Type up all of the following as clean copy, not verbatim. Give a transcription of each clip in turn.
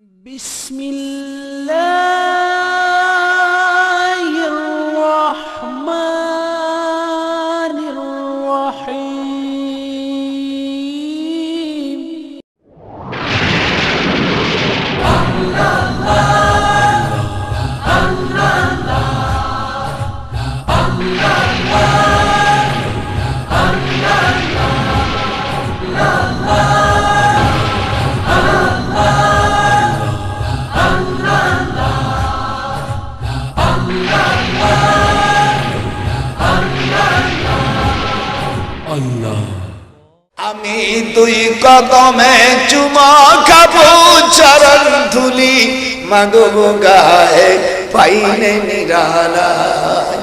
بسم الله الرحمن الرحيم আমি দুই কদমে চুমা খাবো চরণ ধুলি মাগো গায়ে পাইলে নিরালায়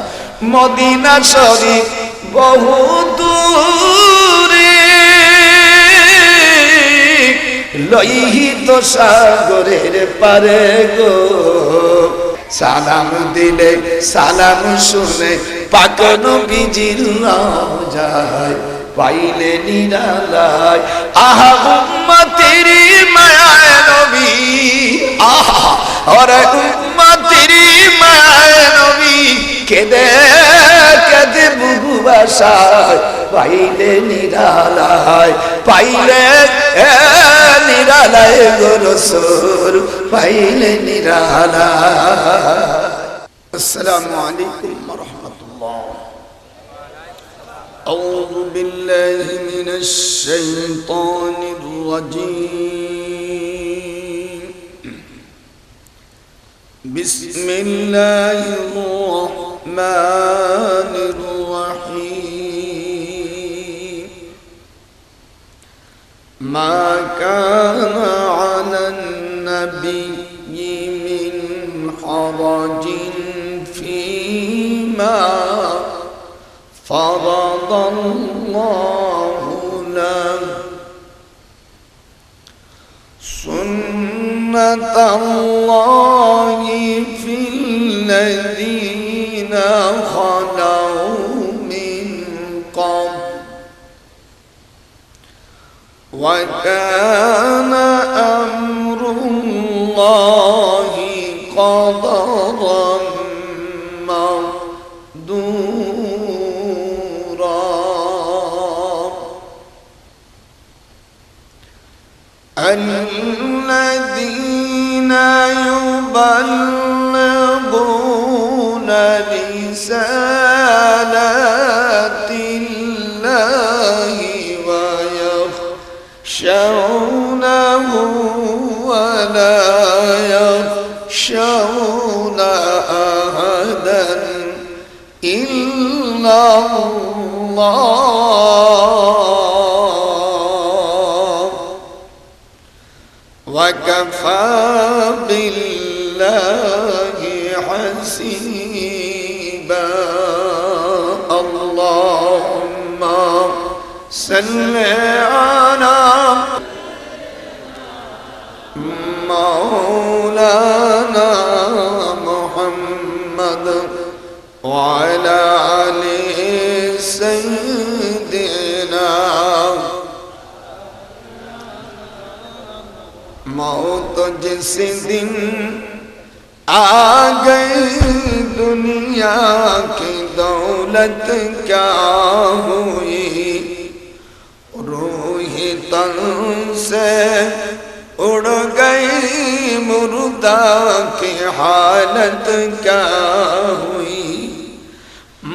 মদিনা শরীফ বহু দূরে লোহিত সাগরের পারে গো সালাম দিলে সালাম শুনে পাক নবীজির রওজায় পাইলে নিরালায় আহা উম্মতের মায়ায় নবী আহা ওরে উম্মতের মায়ায় নবী কেঁদে কেঁদে বুকু ভাসায় পাইলে নিরালায় পাইলে নিরালায় গো রাসূল পাইলে নিরালায়। আসসালামু আলাইকুম ওয়া রাহমাতুল্লাহ। أعوذ بالله من الشيطان الرجيم بسم الله الرحمن الرحيم ما كان على النبي من حرج فيما فرض الله له سنة الله في الذين خلوا من قبل وكان أمر الله قدرا الذين يبلغون رسالات الله ويخشونه ولا يخشون أحدا إلا الله وكفى بالله حسيبا اللهم صل على مولانا محمد وعلى آل سيدنا मौत जिस दिन आ गई दुनिया की दौलत क्या हुई रूही तन से उड़ गई मुर्दा की हालत क्या हुई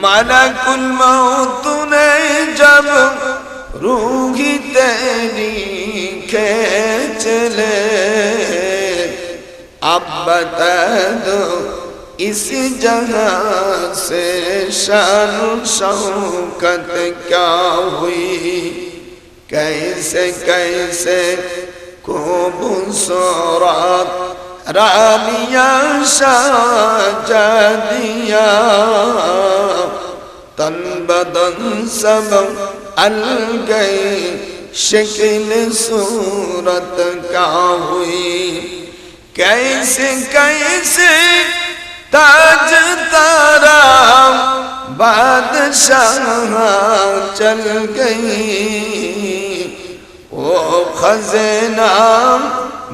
मलकुल मौत ने जब रूही तेरी खींच ले अब बता दो इस जगह से शान शौकत क्या हुई कैसे कैसे खूबसूरत रानिया शाहजादिया तन बदन सब अलगई शक्ल सूरत क्या हुई कैसे कैसे ताज तारा बादशाह चल गई वो खजाना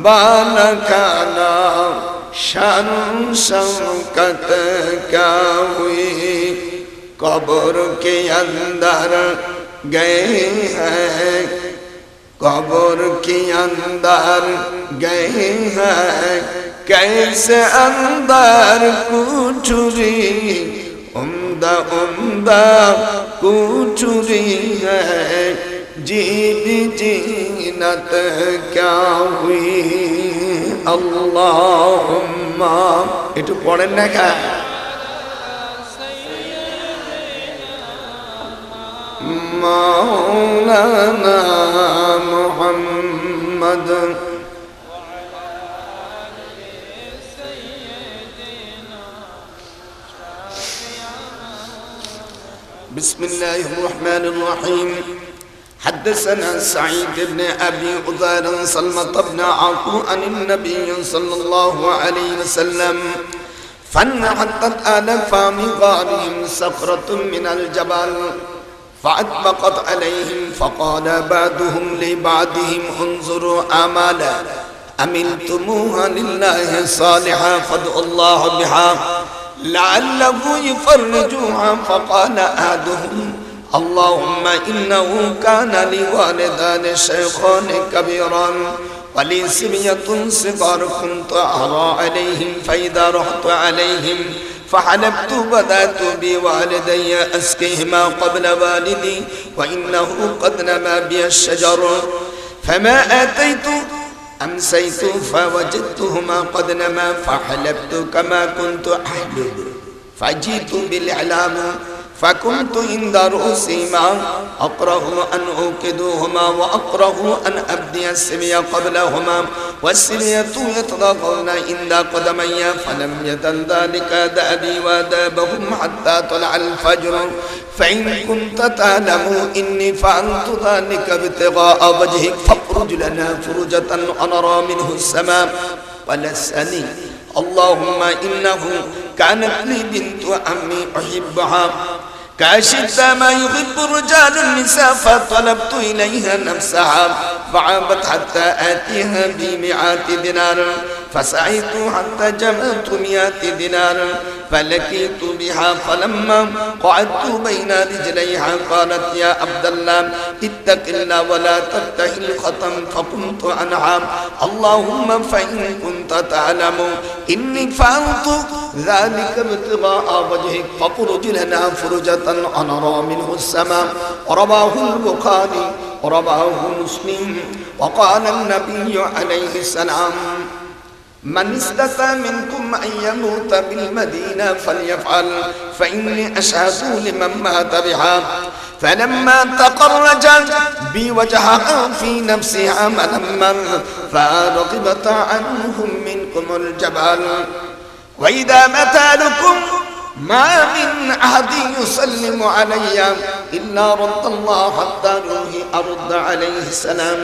बानखाना शान शौकत क्या हुई कब्र के अंदर गए हैं कब्र के अंदर गए हैं कैसे अंदर कुचुरी उम्दा उम्दा कुचुरी है जीब जीनत क्या हुई अल्लाहुम्मा একটু পড়েন না কা मौलाना मोहम्मद بسم الله الرحمن الرحيم حدثنا سعيد بن أبي عذار سلمة بن عقو عن النبي صلى الله عليه وسلم فانحطت على فم غارهم صخرة من الجبل فأطبقت عليهم فقال بعضهم لبعضهم انظروا أعمالا عملتموها لله صالحا فادعوا الله بها لعله يفرجوها فقال أحدهم اللهم إنه كان لي والدان شيخان كبيران ولي صبية صغار كنت أرى عليهم فإذا رحت عليهم فحلبت بدأت بوالدي أسقيهما قبل والدي وإنه قد نما بي الشجر فما آتيت أمسيت فوجدتهما قد نما فحلبت كما كنت أحلب فجئت بالإعلام فكنت عند رؤوسهما أكره أن أوقدوهما وأكره أن أبدي السبي قبلهما والسبية يتضاغون عند قدمي فلم يزل ذلك دأبي ودابهم حتى طلع الفجر فإن كنت تعلم إني فعلت ذلك ابتغاء وجهك فاخرج لنا فرجة أنرى منه السماء ولسني اللهم إنه كانت لي بنت عمي أحبها كاشفت ما يحب الرجال النساء فطلبت إليها نفسها فعابت حتى آتيها بمئات دينار فسعيت حتى جمعت 100 دينار فلقيت بها فلما قعدت بين رجليها قالت يا عبد الله اتق الله ولا تفتح الختم فقمت عنها اللهم فإن كنت تعلم إني فعلت ذلك ابتغاء وجهك فاخرج لنا فرجة أنرى منه السماء رواه البخاري ورواه مسلم وقال النبي عليه السلام من استطاع منكم أن يموت بالمدينة فليفعل فإني أشهد لمن مات بها فلما تقرجت بوجهها في نفسها ملما فرغبت عنهم منكم الجبال وإذا متى لكم ما من أحد يسلم علي إلا رد الله حتى روحي أرد عليه السلام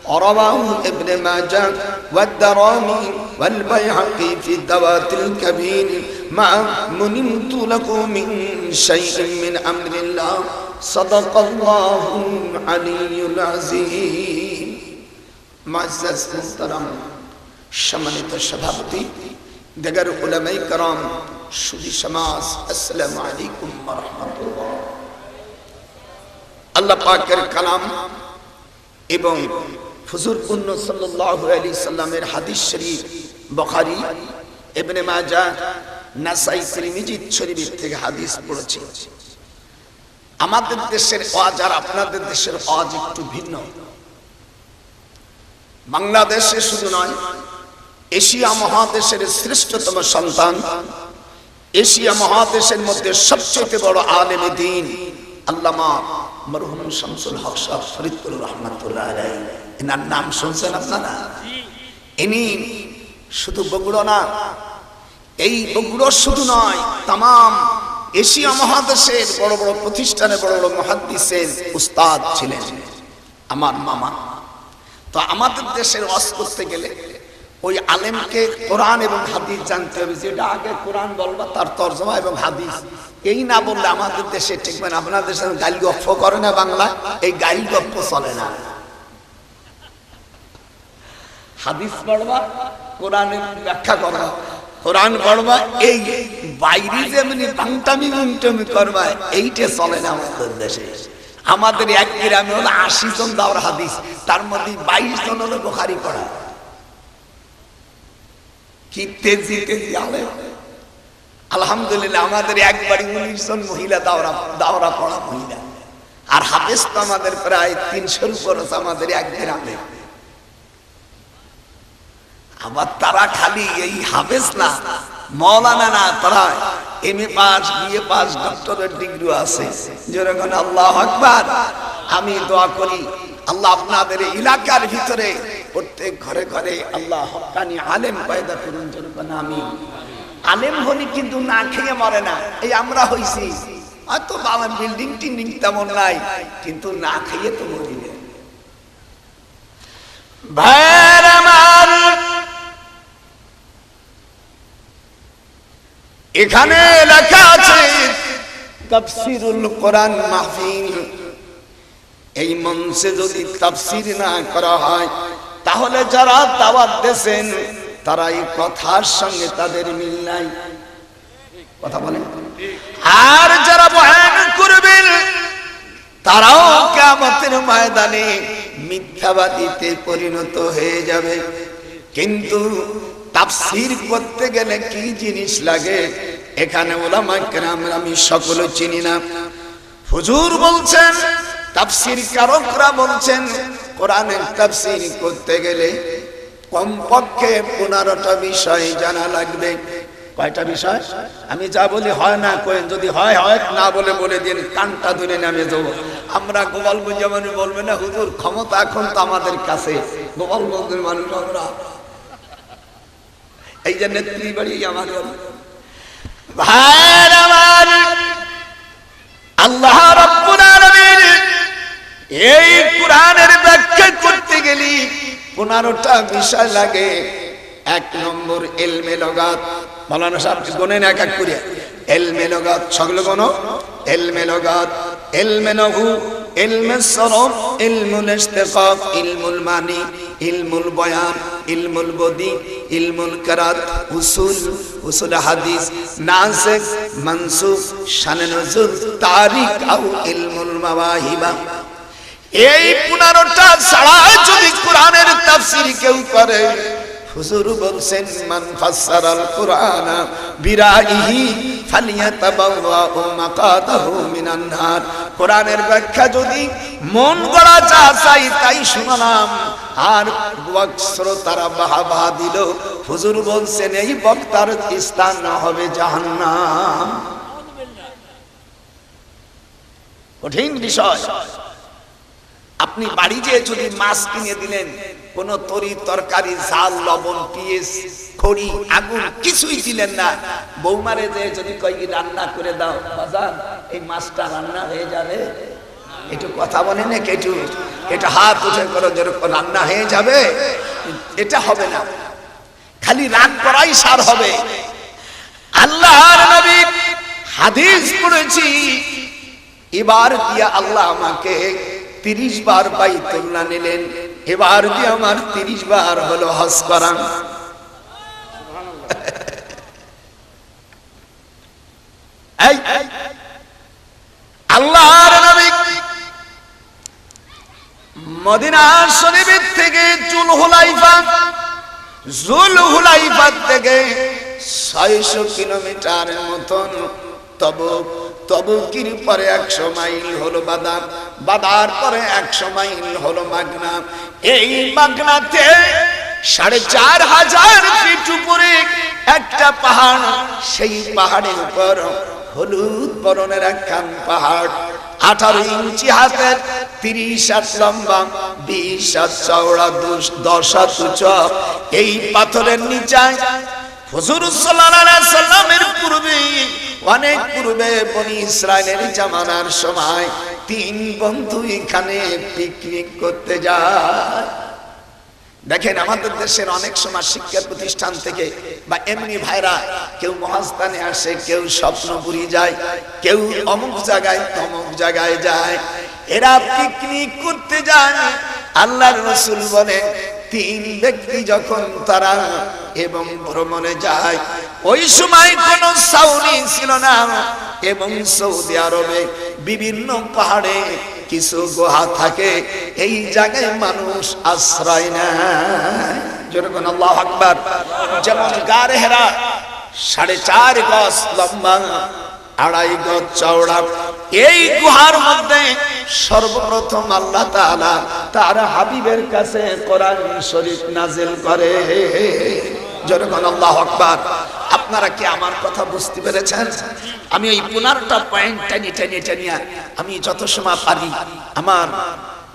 رواه ابن ماجه والدرامي والبيهقي في الذوات الكبير ما منمت لكم من شيء من أمر الله صدق الله العلي العظيم معزز محترم সম্মানিত সভাপতি দেগার উলামায়ে کرام সুধী সমাজ আসসালামু আলাইকুম ওয়া রাহমাতুল্লাহ আল্লাহ পাকের কালাম এবং হুজুর সাল্লাল্লাহু আলাইহি সাল্লামের হাদিস শরীফ বুখারী ইবনে মাজাহ নাসাই তিরমিজি শরীফ থেকে হাদিস পড়েছি আমাদের দেশের ওয়াজ আর আপনাদের দেশের ওয়াজ একটু ভিন্ন বাংলাদেশে শুধু নয় এশিয়া মহাদেশের শ্রেষ্ঠতম সন্তান এশিয়া মহাদেশের মধ্যে সবচেয়ে বড় আলেমে দ্বীন আল্লামা মরহুম শামসুল হক সাহেব ফরিদপুর রহমাতুল্লাহ আলাইহি এনার নাম শুনছেন আপনারা ইনি শুধু বগুড়া না এই বগুড়া শুধু নয় तमाम এশিয়া মহাদেশের বড় বড় প্রতিষ্ঠানে বড় বড় মুহাদ্দিসের উস্তাদ ছিলেন আমার মামা তো আমাদের দেশের ওয়াজ করতে গেলে ওই আলেমকে কোরআন এবং হাদিস জানতে হবে যেটা আগে কোরআন বলবা তার তরজমা এবং হাদিস এই না বললে আমাদের দেশে ঠিক মানে আপনাদের দেশে গালি গপ্প করে না বাংলা এই গালি গপ্প চলে না হাদিস পড়বা, কোরআনের ব্যাখ্যা করবা, কোরআন পড়বা, এই বাইরে যেমনি বাংটামি গুংটামি করবা, এইটা চলে না আমাদের দেশে। আমাদের এক গ্রামে হলো 80 জন দাওর হাদিস, তার মধ্যে 22 জন হলো বুখারী পড়া। কি তেজি তেজি আলেম! আলহামদুলিল্লাহ আমাদের একবারই 19 জন মহিলা দাওরা পড়া মহিলা, আর হাফেজ তো আমাদের প্রায় 300-র উপর আছে আমাদের এক গ্রামে। আবার তারা খালি এই হাফেজ না, মাওলানা না, তারা MA pass, BA pass, doctorate degree আছে। যেরকম আল্লাহু আকবার। আমি দোয়া করি আল্লাহ আপনাদের এলাকার ভিতরে প্রত্যেক ঘরে ঘরে আল্লাহ হক্কানি আলেম পয়দা করুন। যেরকম আমি আলেম হলি কিন্তু না খেয়ে মরে না। এই আমরা হইছি হয়তো বাবা বিল্ডিং টিল্ডিং তেমন নাই, কিন্তু না খেয়ে তো মরি না। ভাইয়ের আমার, এখানে লেখা আছে তাফসীরুল কোরআন মাহফিল। এই মঞ্চে যদি তাফসীর না করা হয় তাহলে যারা দাওয়াত দেন তারা এই কথার সঙ্গে তাদের মিল নাই। কথা বলেন। আর যারা বয়ান করবেন তারাও কিয়ামতের ময়দানে মিথ্যাবাদীতে পরিণত হয়ে যাবে। কিন্তু তাফসীর করতে গেলে কি জিনিস লাগে এখানে উলামা কেরাম আমি সকলে চিনি না। হুজুর বলছেন, তাফসীর কারকরা বলছেন, কোরআনের তাফসীর করতে গেলে কমপক্ষে 15টা বিষয় জানা লাগবে। কয়টা বিষয়? আমি যা বলি হয় না কই, যদি হয় হয়, না বলে বলে দিন, কানটা ধরে নামে যাবো। আমরা গোপালগঞ্জ মানুষ বলবে না হুজুর ক্ষমতা এখন তো আমাদের কাছে। গোপালগঞ্জের মানুষ আমরা, এই যে নেত্রী বাড়ি আমাদের। ভাইয়ের আমার, আল্লাহ রাব্বুল আলামিন এই কোরআনের ব্যাখ্যা করতে গেলে 15টা বিষয় লাগে। 1 নম্বর ইলমে লগাত। মাওলানা সাহেব গুনেন এক এক করে। ইলমে লগাত সকলে গুনো। ইলমে লগাত, ইলমে নহু, ইলমে সরফ, ইলমুল ইশতিকাক, ইলমুল মানি, ইলমুল বয়ান, ইলমুল বদি, ইলমুল কিরাত, উসুল হাদিস, নাসিখ মানসুখ, শানে নুজুল, তারিখ আও ইলমুল মাওয়াহিবা। এই 15টা ছাড়া যদি কোরআনের তাফসীর কেউ করে, হুজুর বলছেন মান ফাসসারাল কুরআনা বিরাইহি ফালিয়াতাবাওয়া মাকাদাহু মিনান নার। কোরআনের ব্যাখ্যা যদি মন গড়া যা চাই তাই শুনলাম আর শ্রোতারা বাহবা দিল, হুজুর বলছেন এই বক্তার স্থান হবে জাহান্নাম। কঠিন বিষয়। আপনি বাড়ি যেয়ে যদি মাছ কিনে দিলেন, কোন তরি তরকারি, ঝাল, লবণ, পিঁয়াজ, খড়ি, আগুন কিছুই দিলেন না, বৌমারে যে যদি কই রান্না করে দাও বাজান, এই মাছটা রান্না হয়ে যাবে, একটু কথা বলে না, একটু হাত উঠে করো, যেরকম রান্না হয়ে যাবে, এটা হবে না। খালি রাগ করাই সার হবে। আল্লাহর নবী হাদিস পড়েছি, এবার দিয়া আল্লাহ আমাকে 30 বার বাইতুল্লাহ নিলেন, এবার দিয়ে আমার 30 বার হলো হজ করা। আল্লাহর নবী মদিনা শরীফ থেকে জুলহুলাইফা থেকে 600 কিলোমিটারের মতন তবুকির পরে 100 মাইল হলো বাদার, বাদার পরে 100 মাইল হলো মাগনা। এই মাগনাতে 4500 ফিট উপরে একটা পাহাড়, সেই পাহাড়ের উপর হলুদ বরণের একখান পাহাড়, 18 ইঞ্চি হাতের, 30 হাত লম্বা, 20 হাত চওড়া, 10 হাত উঁচু। এই পাথরের নিচে হুজুর সাল্লাল্লাহু আলাইহি সাল্লামের পূর্বে, অনেক পূর্বে বনি ইসরাইলের জামানার সময় 3 বন্ধু এখানে পিকনিক করতে যায়। দেখেন আমাদের দেশের অনেক সময় শিক্ষা প্রতিষ্ঠান থেকে বা এমনি ভাইরা কেউ মহাস্থানে আসে, কেউ স্বপ্নপুরী যায়, কেউ অমুক জায়গায় তমুক জায়গায় যায়, এরা পিকনিক করতে যায়। আল্লাহর রাসূল বলে তিন ব্যক্তি যখন তারা এবং ভ্রমণে যায়, ওই সময় কোনো ছাউনি ছিল না এবং সৌদি আরবে বিভিন্ন পাহাড়ে কিছু গুহা থাকে, এই জায়গায় মানুষ আশ্রয় নেয়। যেরকম আল্লাহু আকবার। যেমন গারে হেরা 4.5 গজ লম্বা, 2.5 গজ চওড়া। এই গুহার মধ্যে সর্বপ্রথম আল্লাহ তাআলা তার হাবিবের কাছে কোরআন শরীফ নাজিল করে। যেরকম আল্লাহু আকবার। আপনারা কি আমার কথা বুঝতে পেরেছেন? আমি ওই 15টা পয়েন্ট টানিয়া আমি যত সময় পারি, আমার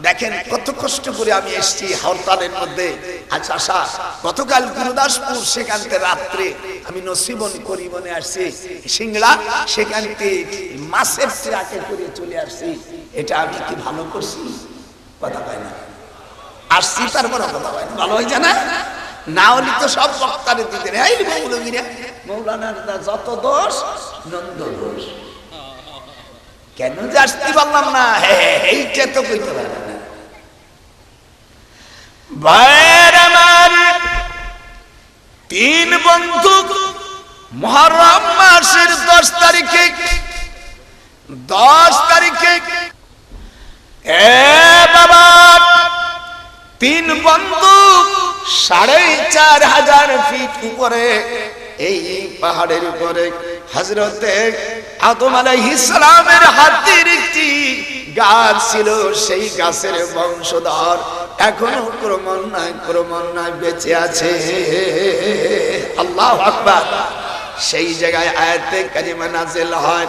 দেখেন কত কষ্ট করে আমি এসেছি হরতালের মধ্যে। আচ্ছা, গতকাল গুরুদাসপুর, সেখান থেকে রাত্রে আমি নসিবন করিবনে আসছি সিংড়া, সেখান থেকে মাছের ট্রাকে করে চলে আসছি। এটা আমি কি ভালো করছি? কথা পাই না, আসছি তারপর কথা পাই না, ভালো হয়ে যায় না? না হলে তো সব বক্তারে দিতে এই মৌলবীরা, মৌলানার যত দোষ নন্দ দোষ। কেন যে আসতে পারলাম না, এইটা তো কইতে পারে না। ভাইয়ের আমার, 3 বন্ধু মুহররম মাসের 10 তারিখে বাবা 3 বন্ধু 4,500 ফিট উপরে এই পাহাড়ের উপরে হযরতে আদম আলাইহিস সালামের হাতের একটি গাছ ছিল। সেই গাছের বংশধর এখনো ক্রমান্বয়ে বেঁচে আছে। আল্লাহু আকবার। সেই জায়গায় আয়াতে কারিমা নাযিল হয়,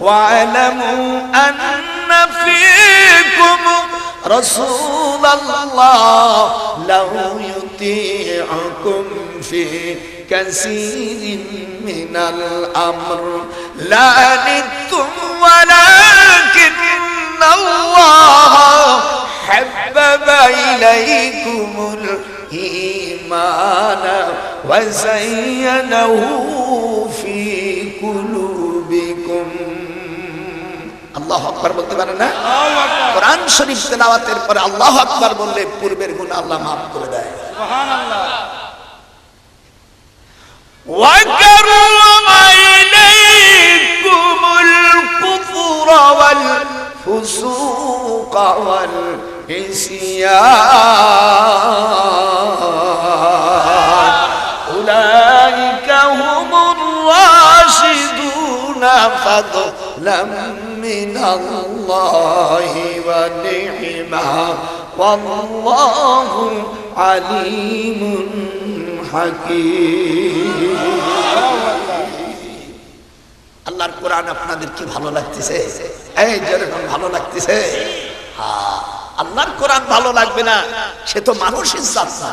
ওয়ালামু আন্না ফীকুম রাসূলুল্লাহ লাউ ইউতিউকুম ফি কাসীরিন মিনাল আমর লা আনিতুম ওয়ালাকিন্নাল্লাহ হাব্বাবা ইলাইকুমুল ঈমানা ওয়া যায়্যানাহু ফি কুলুবিকুম। আল্লাহু আকবার বলতে পারেন না? কোরআন শরীফ তেলাওয়াতের পরে আল্লাহু আকবার বললে পূর্বের গুনাহ আল্লাহ মাফ করে দেয়। সুবহানাল্লাহ। ওয়া কাররামা ইলাইকুমুল কুফরা ওয়াল ফুসুকা ওয়াল ইসিয়ান উলাইকা হুমুর রাশিদুনা ফাদলাম মিনাল্লাহি ওয়া নি'মা ওয়াল্লাহু আলিমুন হাকীম। আল্লাহর কোরআন আপনাদের কি ভালো লাগতেছে? এই যেরকম ভালো লাগতেছে, হ্যাঁ, আল্লাহর কোরআন ভালো লাগবে না, সে তো মানুষের জাত না।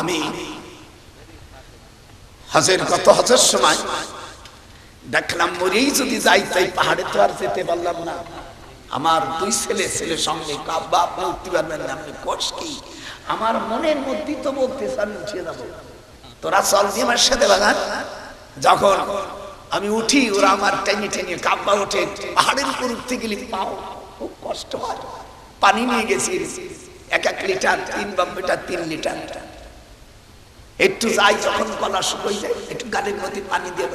আমি হজের সময় দেখলাম, মরেই যদি যাই তাই পাহাড়ে তো আর যেতে পারলাম না। আমার 2 ছেলে সঙ্গে, কাব্বা আপনি উঠতে পারবেন না, আপনি কোষ কি? আমার মনের মধ্যে তো বলতে চান উঠিয়ে যাবো, তোরা চল দিয়ে আমার সাথে বাগান। যখন আমি উঠি, ওরা আমার টেনে কাব্বা ওঠে। পাহাড়ের উপর উঠতে গেলে পাও খুব কষ্ট হয়। পানি নিয়ে গেছি 1 লিটার, 3 বাম্বেটা 3 লিটার। একটু যাই, যখন গলা শুকিয়ে যায় একটু গালের মধ্যে পানি দিয়ে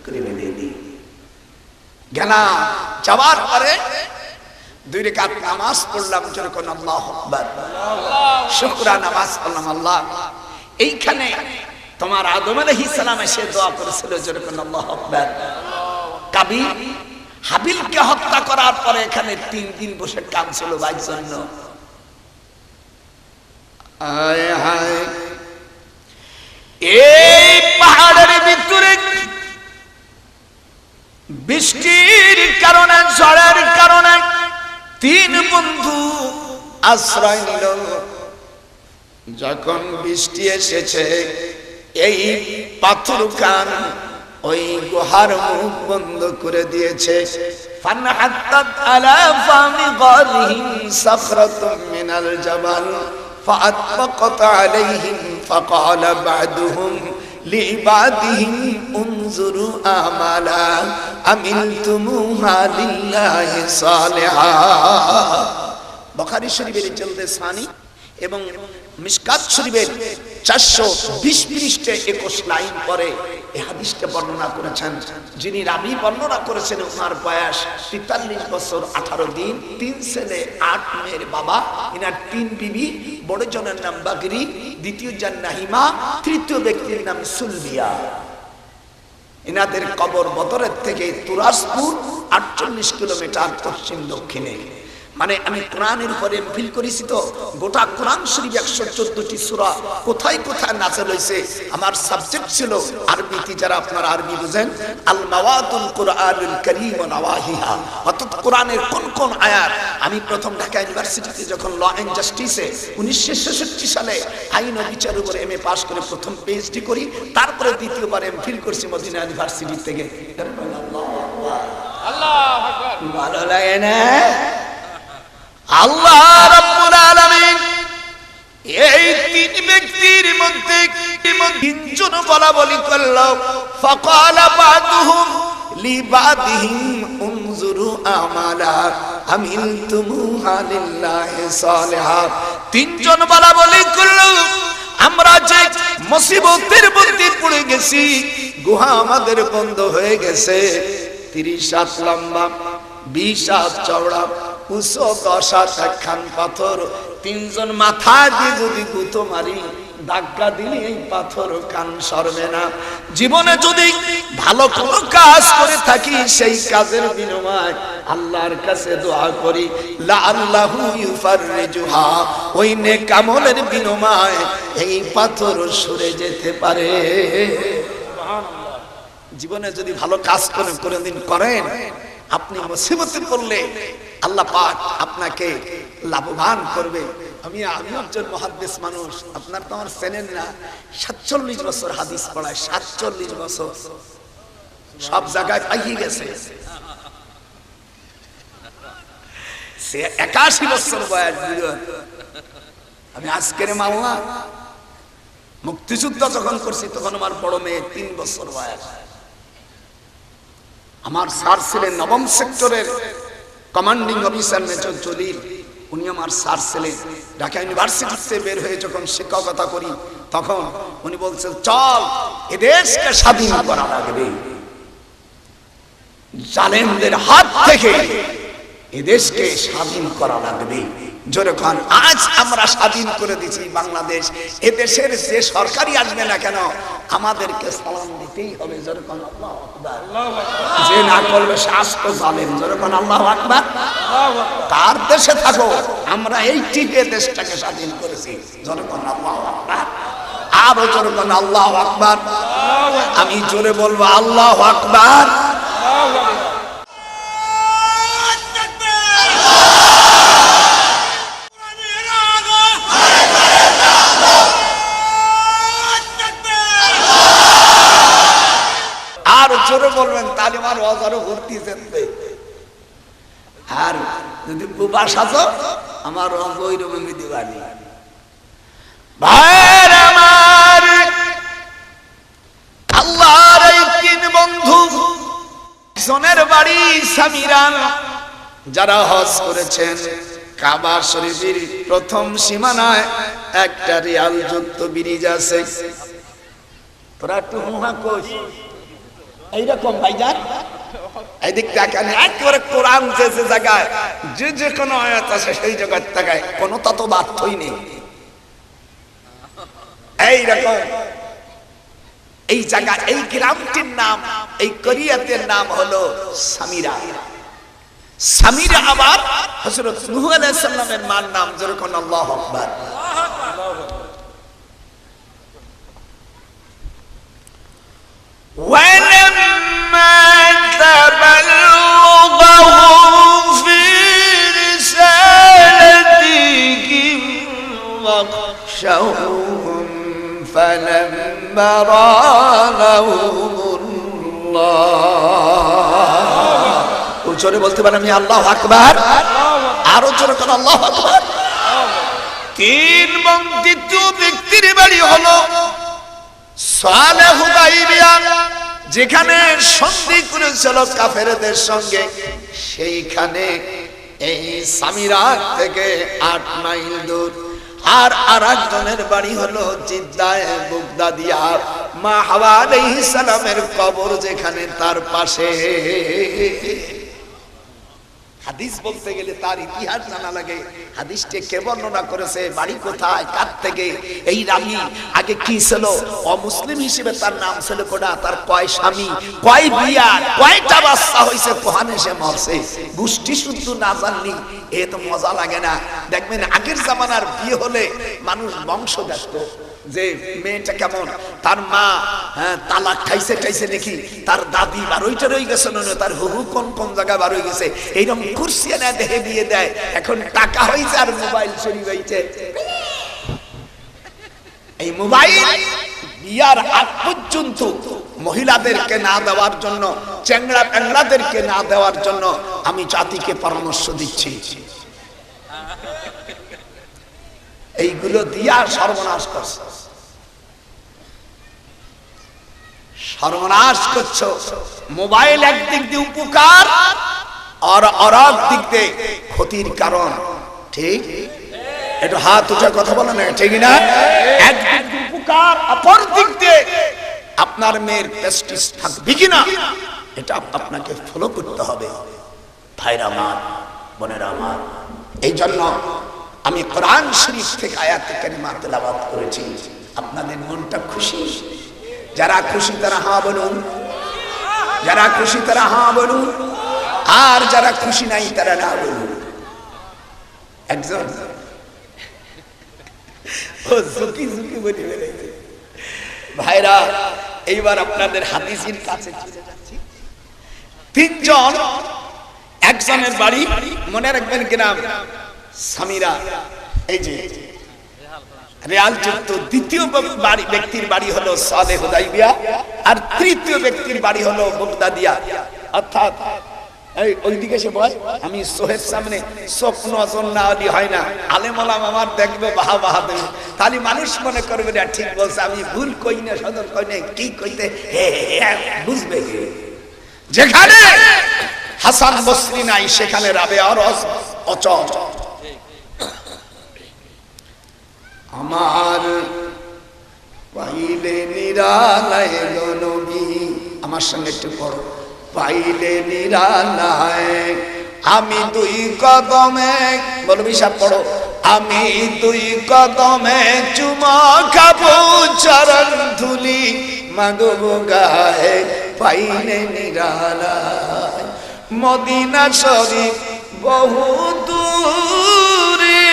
করে বেঁধে দিই। গেলাম, যাওয়ার পরে 2 রাকাত নামাজ পড়লাম, যেরকম আল্লাহু আকবার, শুকরা নামাজ পড়লাম। আল্লাহ, এইখানে তোমার আদম আলাইহিস সালাম এসে দোয়া করেছিল, যেরকম আল্লাহু আকবার। কাবিল হাবিলকে হত্যা করার পরে এখানে 3 দিন বসে কাঁদছিল ভাইয়ের জন্য। আয় হায়, এই পাহাড়ের ভিতরে বৃষ্টির কারণে, ঝড়ের কারণে 3 বন্ধু আশ্রয় নিল। যখন বৃষ্টি এসেছে, এই পাথর খান ওই গুহার মুখ বন্ধ করে দিয়েছে। ফানহাত্তাত আলা ফামি গারিহিম সাখরাতুম মিনাল জাবাল ফাআতবাকাত আলাইহিম ফাকালা বা'দুহুম লিবাদিহিম উনজুরু আমালা আমিলতুমুহা লিল্লাহি সালিহা। বুখারী শরীফের জলদে সানি এবং মিশকাত শরীফের 420 পৃষ্ঠে 21 লাইন পরে এই হাদিসটা বর্ণনা করেছেন। যিনি রাবী বর্ণনা করেছেন ওনার বয়স 43 বছর 18 দিন, 3 ছেলে 8 মেয়ের বাবা। ইনার 3 বিবি, বড় জনের নাম বাগরি, দ্বিতীয় জন নাহিমা, তৃতীয় ব্যক্তির নাম সুলবিয়া। ইনাদের কবর বদরের থেকে তুরাসপুর 48 কিলোমিটার পশ্চিম দক্ষিণে। মানে আমি কোরআনের উপরে এমফিল করেছি তো, গোটা কোরআন শরীফ 114টি সূরা কোথায় কোথায় নাযিল হয়েছে। আমার সাবজেক্ট ছিল আরবিতে, যারা আপনারা আরবি বুঝেন, আল মাওয়াদুল কুরআনুল কারীম ওয়া নওয়াহিহা, অর্থাৎ কোরআনের কোন কোন আয়াত। আমি প্রথম ঢাকা ইউনিভার্সিটিতে যখন ল এন্ড জাস্টিসে 1966 সালে আইন ও বিচারের উপরে এমএ পাস করে প্রথম পিএইচডি করি, তারপরে দ্বিতীয়বার এমফিল করছি মদিনা ইউনিভার্সিটি থেকে। আল্লাহু আকবার, ভালো লাগে না? আল্লাহ রাব্বুল আলামিন এই 3 ব্যক্তির মধ্যে 3 জন বলাবলি করল। ফাকালা বাদুহুম লিবাদিহিম উনজুরু আমালা আমিলতুমুহা লিল্লাহি সালিহা। 3 জন বলাবলি করল, আমরা যে মুসিবতের মধ্যে পড়ে গেছি, গুহা আমাদের বন্ধ হয়ে গেছে, 30 হাত লম্বা, 20 হাত চওড়া, 10 হাত একখান পাথর, 3 জন মাথা দিয়ে যদি গুঁতো মারি, ধাক্কা দিলে এই পাথর কান সরবে না। জীবনে যদি ভালো কোনো কাজ করে থাকি, সেই কাজের বিনিময়ে আল্লাহর কাছে দোয়া করি, লা আল্লাহু ইউফাররিজুহা, ওই নেক আমলের বিনিময়ে এই পাথর সরে যেতে পারে। সুবহানাল্লাহ। জীবনে যদি ভালো কাজ কোনদিন করেন, আপনি মুসিবতে পড়লে আল্লাহ পাক আপনাকে লাভবান করবে। আমি একজন মুহাদ্দিস মানুষ, আপনার তো আমার চেনেন না। 47 বছর হাদিস পড়ায়, 47 বছর, সব জায়গায় পাইয়ে গেছে। সে 81 বছর বয়স। আমি আজকের মাওলা মুক্তিযুদ্ধ যখন করছি, তখন আমার বড় মেয়ে 3 বছর বয়স। আমার স্যার ছিলেন 9ম সেক্টরের কমান্ডিং অফিসার মেজর জলিল, উনি আমার স্যার ছিলেন। ঢাকা ইউনিভার্সিটিতে বের হয়ে যখন শিক্ষকতা করি, তখন উনি বলছেন, চল এ দেশকে স্বাধীন করা লাগবে, জালেমদের হাত থেকে এ দেশকে স্বাধীন করা লাগবে। যখন আজ আমরা স্বাধীন করে দিয়েছি বাংলাদেশ, এ দেশের যে সরকারি আসবে না কেন, আমাদেরকে সালাম দিতেই হবে। যখন আল্লাহু আকবার, যে না করবে শাস্ত জালেম। যখন আল্লাহু আকবার, তার দেশে থাকো, আমরা এই টিকে দেশটাকে স্বাধীন করেছি। যখন আল্লাহু আকবার, আরো যখন আল্লাহু আকবার, আমি জোরে বলবো আল্লাহু আকবার। জোরে বলবেন, তাহলে আমার অজারও ভর্তি যেতে। আর যদি বুবাস আছো, আমার ওই রকম দিবানি। ভাইয়ের আমার, আল্লাহর এই 3 বন্ধু, একজনের বাড়ি সামিরা। যারা হজ করেছেন, কাবা শরীফের প্রথম সীমানায় একটা রিয়াল যুক্ত ব্রিজ আছে। তোরা একটু হুহা কইস এইরকম ভাইজান, এদিক তাকান, একেবারে কোরআন যে জায়গায় যে কোনো আয়াত আছে সেই জায়গায় তাকায়, কোনো তত বার্থই নেই। এইরকম এই জায়গা, এই গ্রামটির নাম, এই করিয়াতের নাম হলো সামিরা। সামিরা আবার হযরত নূহ আলাইহিস সালামের মার নাম। যেরকম আল্লাহু আকবার। ولما تبلغهم في رسالتهم وخشوهم فلما رأوهم الله জোরে বলতে পারেন আমি আল্লাহু আকবার, আরো জোরে করে আল্লাহু আকবার। 3 দ্বিতীয় ব্যক্তির বাড়ি হলো সুলহে হুদাইবিয়া যেখানে সন্ধি করেছিল কাফেরদের সঙ্গে, সেইখানে এই সামিরা থেকে 8 মাইল দূর। আর আরেকজনের বাড়ি হলো জিদ্দায় বাগদাদিয়া, মা হাওয়া আলাইহিস সালামের কবর যেখানে তার পাশে। হাদিস বলতে গেলে তার ইতিহাস জানা লাগে। হাদিসটি কে বর্ণনা করেছে, বাড়ি কোথায়, কার থেকে, এই রাবী আগে কি ছিল, অমুসলিম হিসেবে তার নাম ছিল কোটা, তার কয় স্বামী, কয় বিয়া, কয়টা বাচ্চা হয়েছে, কোহানে সে মরছে, গোষ্ঠী শুদ্ধ না জানলি এ তো মজা লাগে না। দেখবেন আগের জামানার বিয়ে হলে মানুষ বংশ দেখতো, যে মেয়েটা কেমন, তার মা তালাক খাইছে টাইছে নাকি, তার দাদি বারোইটা রয়ে গেছে, তার হুহু কোন কোন জায়গায় বার হয়ে গেছে, এইরকম কুরসিয়া না দেখে বিয়ে দেয়। এখন টাকা হয়েছে আর মোবাইল চুরি হয়েছে। এই মোবাইল বিয়ার আগ পর্যন্ত মহিলাদেরকে না দেওয়ার জন্য, চ্যাংড়া প্যাংড়াদেরকে না দেওয়ার জন্য আমি জাতিকে পরামর্শ দিচ্ছি, এইগুলো দিয়া সর্বনাশ করছে, সর্বনাশ করছো। মোবাইল একদিক দিয়ে উপকার আর আরেক দিক দিয়ে ক্ষতির কারণ। ঠিক, একটু হাত উঠে কথা বলে না, ঠিক না? একদিক দিয়ে উপকার, অপর দিক দিয়ে আপনার মেয়ের প্রেস্টিজ থাকবে কিনা এটা আপনাকে ফলো করতে হবে। ভাইরা আমার, বোনেরা আমার, এই জন্য আমি কোরআন শরীফ থেকে আয়াত কারিমা তেলাওয়াত করেছি। আপনাদের মনটা খুশি? যারা খুশি তারা হ্যাঁ বলুন, যারা খুশি তারা হ্যাঁ বলুন, আর যারা খুশি নাই তারা না বলুন। একজন ও ঝুঁকি ঝুঁকি বলে বেড়েছে। ভাইরা, এইবার আপনাদের হাদিসের কাছে চলে যাচ্ছি। 3 জন, একজনের বাড়ি মনে রাখবেন গ্রাম সামিরা, এই যে রেয়াল যুক্ত। দ্বিতীয় ব্যক্তির বাড়ি হলো সুলহে হুদাইবিয়া, আর তৃতীয় ব্যক্তির বাড়ি হলো বাগদাদিয়া। অর্থাৎ এই ওইদিকে সে বল, আমি সোহের সামনে চোখ নজর না হলে হয় না, আলেম ওলাম আমার দেখবে বাহা বাহা দেবে, তাহলে মানুষ মনে করবে না ঠিক বলছে, আমি ভুল কই না, সদর কই না, কি কইতে বুঝবে। যেখানে হাসান বসরি নাই সেখানে রাবেয়া অচল। আমার পাইলে নিরালায় নবী, আমার সঙ্গে একটু পড়ো, পাইলে নিরালায় আমি 2 কদমে, বলো বিশাপ পড়ো, আমি 2 কদমে চুমা খাবো চরণ ধুলি মাগব গায়ে, পাইলে নিরালায় মদিনা শরীফ বহু দূরে,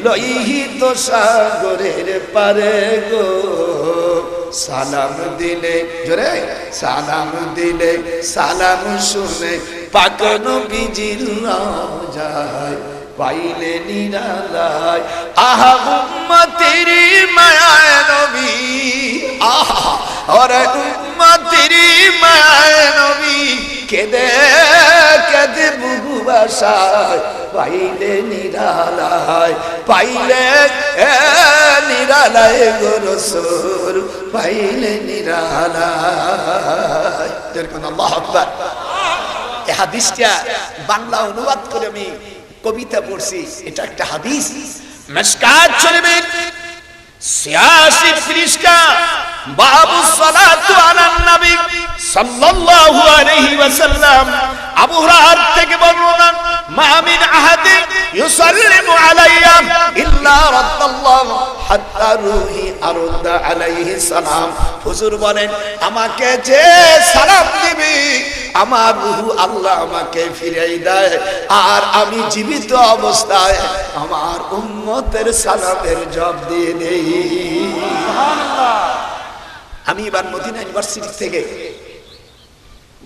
লোহিত সাগরের পারে গো, সালাম দিলে জোরে, সালাম দিলে সালাম শুনে পাক নবীজির রওজায়, পাইলে নিরালায় আহা উম্মতের মায়ায় নবী, আহা ওরে উম্মতের মায়ায় নবী, কেঁদে কেঁদে বুবু বাসায়, পাইলে নিরালায়, পাইলে নিরালায় গো রাসূল, পাইলে নিরালায়। যেরকম আল্লাহু আকবার। এই হাদিসটা বাংলা অনুবাদ করে আমি কবিতা পড়ছি, এটা একটা হাদিস। মিশকাত শরীফের 86 পৃষ্ঠা, বাবু সালাতু আলান নবী সাল্লাল্লাহু আলাইহি ওয়াসাল্লাম। আবু হুরায়রা থেকে বর্ণনা, মা মিন আহাদিন ইউসাল্লিমু আলাইয়া ইল্লা রাদ্দাল্লাহু হাত্তা রূহি আরদা আলাইহি সালাম। হুজুর বলেন, আমাকে যে সালাম দিবে আমার রূহ আল্লাহ আমাকে ফিরিয়ে দেয়, আর আমি জীবিত অবস্থায় আমার উম্মতের সালামের জবাব দিয়ে দেই। সুবহানাল্লাহ। আমি এবার মদিনা ইউনিভার্সিটি থেকে,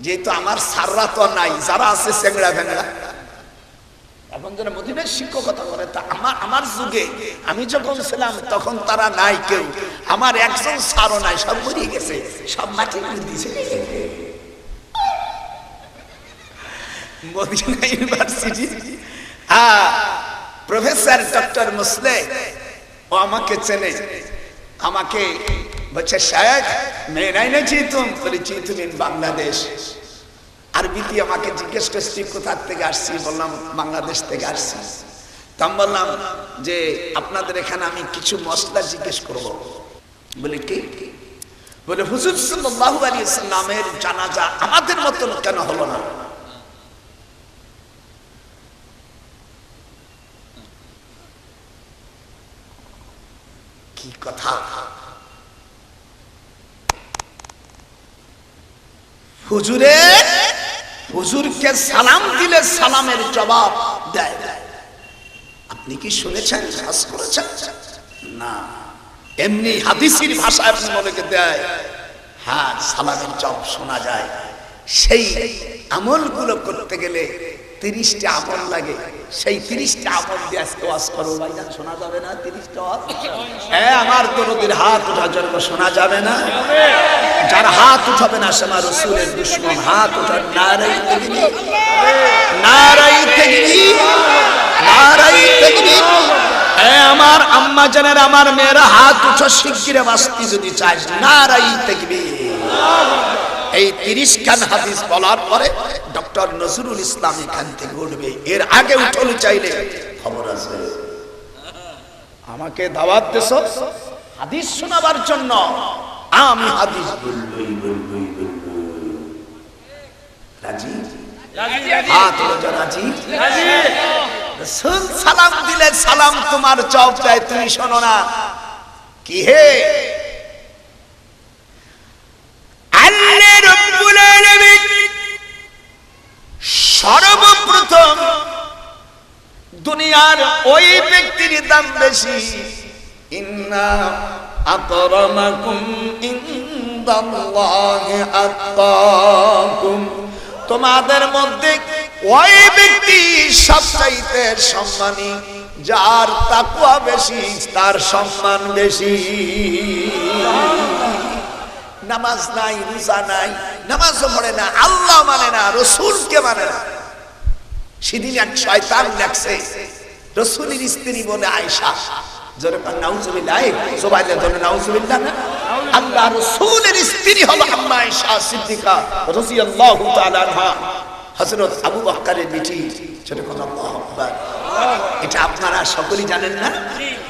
যেহেতু আমার সাররা তো নাই, যারা আছে চেংড়া ভেংড়া, এখন যারা মদিনার শিক্ষকতা করে, তা আমার যুগে আমি যখন ছিলাম তখন তারা নাই কেউ, আমার একজন সারও নাই, সব মরিয়ে গেছে, সব মাটি দিয়েছে। মদিনা ইউনিভার্সিটি প্রফেসর ডক্টর মুসলে, ও আমাকে চেনে, আমাকে বলছে শেখ मैं नहीं जी तुम বলেছি তুমি বাংলাদেশ আরবিতে আমাকে জিজ্ঞেস করছি কোথা থেকে আসছি বললাম বাংলাদেশ থেকে আসছি তাম বললাম যে আপনাদের এখানে আমি কিছু মশলা জিজ্ঞেস করব বলে কি বলে হুজুর সাল্লাল্লাহু আলাইহি সাল্লামের জানাজা আমাদের মতন কেন হলো না কি কথা হুজুরকে সালাম দিলে সালামের জবাব দেয় আপনি কি শুনেছেন কাজ করেছেন না এমনি হাদিসের ভাষায় আপনি বলে দেয় হ্যাঁ সালামের জবাব শোনা যায় সেই আমলগুলো করতে গেলে 30টা আমল লাগে সেই 30টা আমল দিয়ে আজকে ওয়াজ করো ভাইজান শোনা যাবে না 30টা ওয়াজ হ্যাঁ আমার দরদের হাত উঠা জন্য শোনা যাবে না যার হাত উঠাবে না সে আমার রাসূলের দুশমন হাত উঠা নারাই তাকবীর নারাই তাকবীর নারাই তাকবীর আমার আম্মা জানেন আমার মেয়েরা হাত উঠা শিগগির বাস্তি যদি চায় নারাই তাকবীর এই 30 খান হাদিস বলার পরে ডক্টর নজরুল ইসলাম এখান থেকে উঠবে এর আগে উঠলে চাইলে খবর আছে আমাকে দাওয়াত দেছো হাদিস শোনাবার জন্য আমি হাদিস বলবই রাজি হাত উঠা রাজি রাসূল সালাম দিলে সালাম তোমার জবাব দেয় তুমি শোনো না কি হে আল্লাহ রাব্বুল আলামিন সর্বপ্রথম দুনিয়ার ওই ব্যক্তির দাম বেশি ইন্না আকরামাকুম ইনদাল্লাহি আতকাকুম তোমাদের মধ্যে ওই ব্যক্তি সবচাইতে সম্মানী যার তাকওয়া বেশি তার সম্মান বেশি নামাজ নাই রোজা নাই নামাজও পড়ে না আল্লাহ মানে না রাসূলকে মানে না সেদিন এক শয়তান লাগছে রাসূলের স্ত্রী বলে আয়েশা জোরে পড় নাউজুবিল্লাহ সুবহানাল্লাহ জোরে নাউজুবিল্লাহ না আল্লাহ রাসূলের স্ত্রী হলো আম্মা আয়েশা সিদ্দিকা রাদিয়াল্লাহু তাআলা আনহা হযরত আবু বকরের বিটি জোরে পড় আল্লাহু আকবার এটা আপনারা সকলেই জানেন না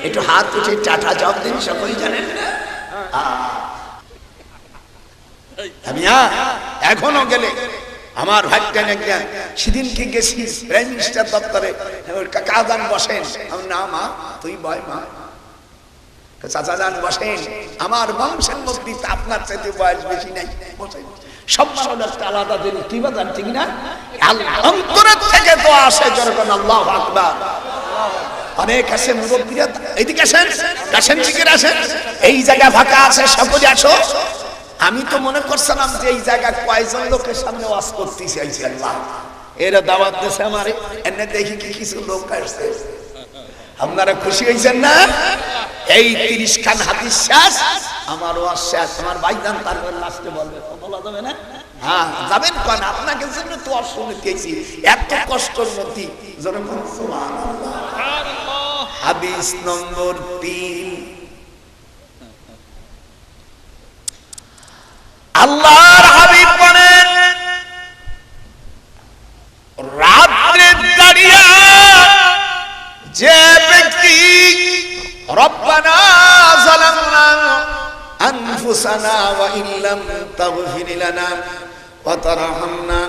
একটু হাত উঠে টাটা জবাব দিন সকলেই জানেন না আমি এখনো গেলে আমার ভাইটা একজন সেদিনকে গেছি প্রাইম মিনিস্টার দপ্তরে কাকাজান বসেন না মা তুই বয় মা চাচাজান বসেন আমার বংশের মধ্যে আপনার চাইতে বয়স বেশি নাই বসেন সম্মান একটা আলাদা দিন কি বাজান ঠিক না অন্তরের থেকে তো আসে যখন আল্লাহু আকবার অনেক আছে মুরব্বীরা এইদিকে আসেন কাশেম জিকির আসেন এই জায়গা ফাঁকা আছে সকলে আসো আমি তো মনে করছিলাম যে এই জায়গা কয়জন লোকের সামনে ওয়াজ করতেছি আল্লাহ এরা দাওয়াত দিয়েছে আমারে এনে দেখি কি কিছু লোক আসছে আপনারা খুশি হইছেন না এই 30 খান হাদিস শেষ আমার ওয়াজ শেষ আমার ভাইজান তারপর লাস্টে বলবে বলা যাবে না হ্যাঁ যাবেন কোন আপনাকে জন্য তো ওয়াজ শুনতেছি এত কষ্টের মধ্যে জোরে বলুন সুবহানাল্লাহ সুবহানাল্লাহ হাদিস নম্বর 3 আল্লাহর হাবিব বলেন রাতে দাঁড়িয়ে যে ব্যক্তি রব্বানা যালামনা আনফুসানা ওয়া ইল্লাম তাগফির লানা ওয়া তারহামনা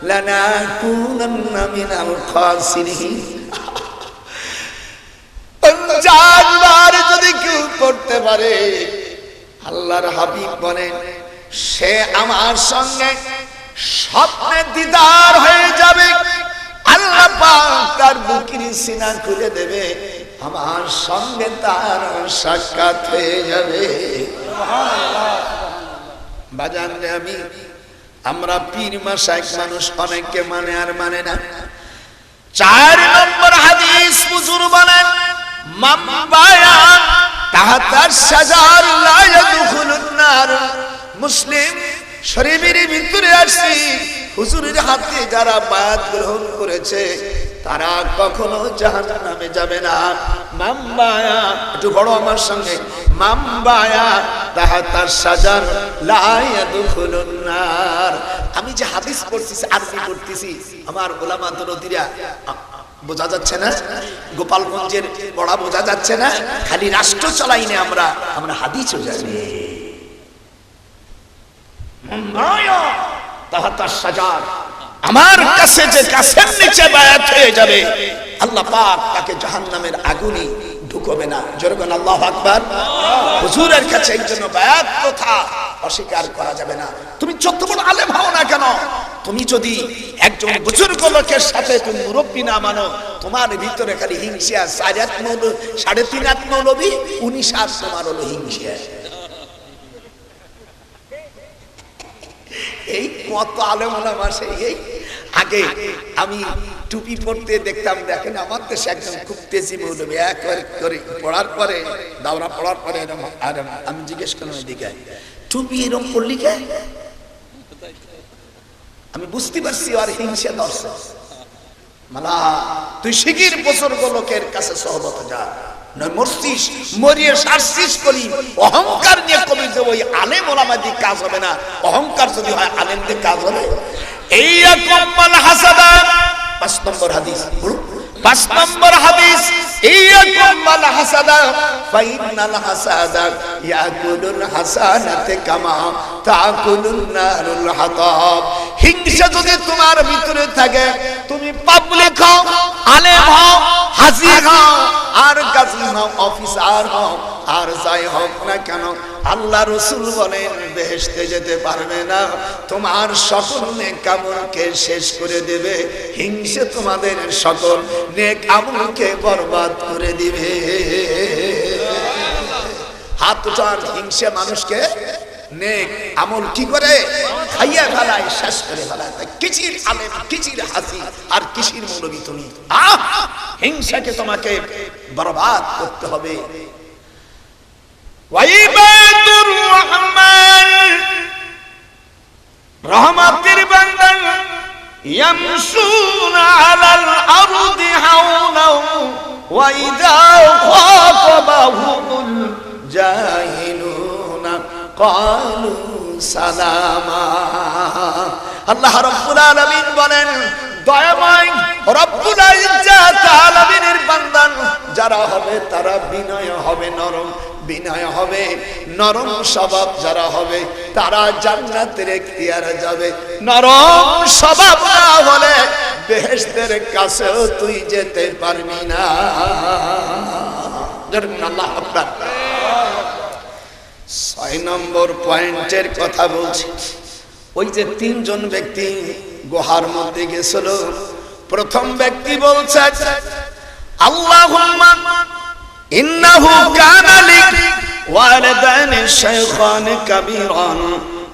লানাকুনান্না মিনাল খাসিরিন 50 বার যদি কেউ করতে পারে আল্লাহর হাবিব বলেন সে আমার সঙ্গে স্বপ্নে দিদার হয়ে যাবে আল্লাহ পাক তার বুকের সিনা খুলে দেবে আমার সঙ্গে তার সাক্ষাৎ হয়ে যাবে সুবহানাল্লাহ বাজান রে আমরা পীর মাশায়েখ মানুষ অনেকে মানে আর মানে না 4 নম্বর হাদিস হুজুর বলেন মামবায়া তাহাতার সাজার লা ইয়াদখুলুন নার মুসলিম শরীফের ভিতরে আসছে হুজুরের হাতে যারা বায়াত গ্রহণ করেছে তারা কখনো জাহান্নামে যাবে না। মামবায়া, একটু বড় আমার সঙ্গে, মামবায়া তাহাতার সাজার লা ইয়াদখুলুন নার। আমি যে হাদিস পড়তেছি, আরবি পড়তেছি, আমার ওলামা দরদিরা, বোঝা যাচ্ছে না? গোপালগঞ্জের বড়া বোঝা যাচ্ছে না? খালি রাষ্ট্র চালাই না, আমরা হাদিসও জানি। আমার কাছে যে গাছের নিচে বায়াত হয়ে যাবে, আল্লাহ পাক তাকে জাহান্নামের আগুনে ঢুকবে না। জোরে বলেন আল্লাহু আকবার। হুজুরের কাছে এই জন্য বায়াত কথা অস্বীকার করা যাবে না। তুমি যত বড় আলেম হও না কেন, তুমি যদি একজন বুজুর্গ লোকের সাথে তুমি মুরব্বি না মানো, তোমার ভিতরে খালি হিংসা, 3.5 মৌলবী 19 তোমার হলো হিংসা। এই কত আলেম ওলামা, এই আগে আমি টুপি পড়তে দেখতাম, দেখেন আমার দেশে একজন খুব তেজি মৌলবী, এক করে পড়ার পরে, দাওরা পড়ার পরে আমি জিজ্ঞেস করলাম এদিকে, টুপি এরকম পড়লি কে? আমি বুঝতে পারছি আর হিংসা ধরছে। মালা তুই শিগগির বুজুর্গ লোকের কাছে সহবত যা, নয় মরছিস, মরিয়ে সারছিস করি অহংকার নিয়ে কবি যে ওই আলেম ওলামা দিয়ে কাজ হবে না। অহংকার যদি হয় আলেম দিয়ে কাজ হবে। এই আকমাল হাসাদা 5 নম্বর হাদিস, 5 নম্বর হাদিস, এই আকমাল হাসাদা ফাইনাল হাসাদা ইয়াকুলুল হাসানাতে কামা তাকুলুন নারুল হাতাব। হিংসা যদি তোমার ভিতরে থাকে, তুমি পাবলিক হও, আলেম হও, হাজি হও, আর কাজী হও, অফিসার হও, আর যাই হোক না কেন, আল্লাহ রাসূল বলেন বেহেশতে যেতে পারবে না। তোমার সকল নেক আমলকে শেষ করে দেবে হিংসা, তোমাদের সকল নেক আমলকে বরবাদ করে দিবে। হাত উঠান, হিংসা মানুষকে নেক আমল কি করে খাইয়া ফেলায়, শেষ করে ফেলায়। কিচির আলেম, কিচির হাসি, আর কিচির মৌলবী তুমি। হিংসাকে তোমাকে বরবাদ করতে হবে। ওয়াইবাদুর রহমান, রহমতের বান্দা, ইয়ামশুনা আলাল আরদি হাওলা ওয়া ইযা খাতাবাহুমুল জাহিলুনা ক্বালু সালামা। আল্লাহ রাব্বুল আলামিন বলেন, দয়াময় রব্বুল ইজ্জাত আলামিনের বান্দা যারা হবে তারা বিনয় হবে, নরম বিনয় হবে, নরম স্বভাব যারা হবে তারা জান্নাতের এখতিয়ারে যাবে। নরম স্বভাব না হলে বেহেশতের কাছেও তুই যেতে পারবি না। আল্লাহু আকবার। 6 নম্বর পয়েন্টের কথা বলছি। ওই যে 3 জন ব্যক্তি গুহার মধ্যে গেছিল, প্রথম ব্যক্তি বলছে, আল্লাহুম্মা ইন্নাহু কানা লি ওয়ালাদানি শাইখান কাবীরান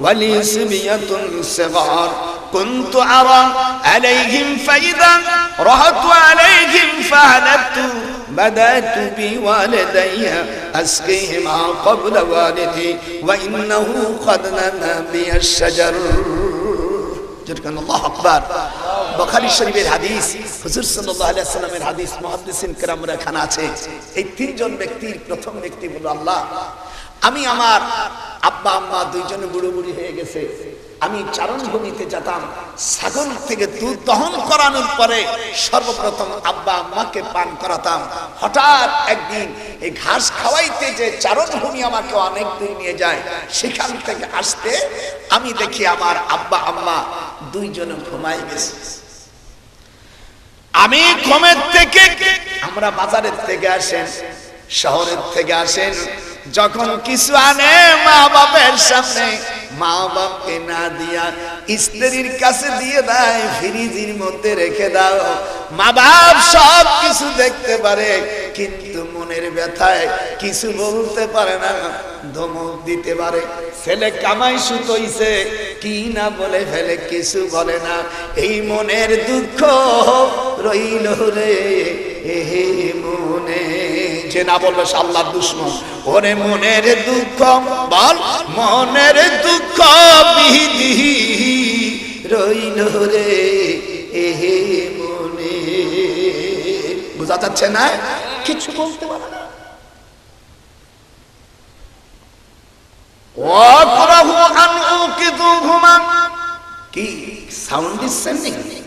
ওয়া লি সিবিয়াতুন সিগার কুনতু আরা আলাইহিম ফাইদা রাহাতু আলাইহিম ফাহালাতু বাদাতু বিওয়ালিদাইয়া আসকিহিমা ক্বাবলা ওয়ালিদি ওয়া ইন্নাহু ক্বাদ নানা বিয়াশ শাজার। আল্লাহু আকবার। বুখারী শরীফের হাদিস, হুজুর সাল্লাল্লাহু আলাইহি ওয়াসাল্লামের হাদিস, মুহাদ্দিসিন কেরামরা এখানে আছে। এই 3 জন ব্যক্তির প্রথম ব্যক্তি বলল, আল্লাহ আমি আমার আব্বা আম্মা 2 জন বুড়ো বুড়ি হয়ে গেছে, আমি চারণভূমিতে যেতাম, ছাগল থেকে দুধ দহন করানোর পরে সর্বপ্রথম আব্বা আম্মাকে পান করাতাম। হঠাৎ একদিন এই ঘাস খাওয়াইতে যে চারণভূমি আমাকে অনেক দূর নিয়ে যায়, সেখান থেকে আসতে আমি দেখি আমার আব্বা আম্মা 2 জন ঘুমাই গেছে। আমি ঘুমের থেকে, আমরা বাজারের থেকে আসেন, শহরের থেকে আসেন, যখন কিছু আনে মা বাপের সামনে, মা বাপকে না দিয়া স্ত্রীর কাছে দিয়ে দেয়, ফ্রিজের মধ্যে রেখে দাও। মা বাপ সব কিছু দেখতে পারে, কিন্তু মনের ব্যথায় কিছু বলতে পারে না, ধমক দিতে পারে। ছেলে কামাই সুতোইছে কি না বলে ফেলে, কিছু বলে না। এই মনের দুঃখ রইল রে হে মনে, যে না বলবে সে আল্লাহর দুশমন। ওরে মনের দুঃখ বল, মনের দুঃখ বিধি রইল রে এহে মনে। বোঝা যাচ্ছে না? কিছু বলতে পারে না। ওয়াকরাহু আন উকিযুহুমা, কি সাউন্ড দিচ্ছেন নাকি?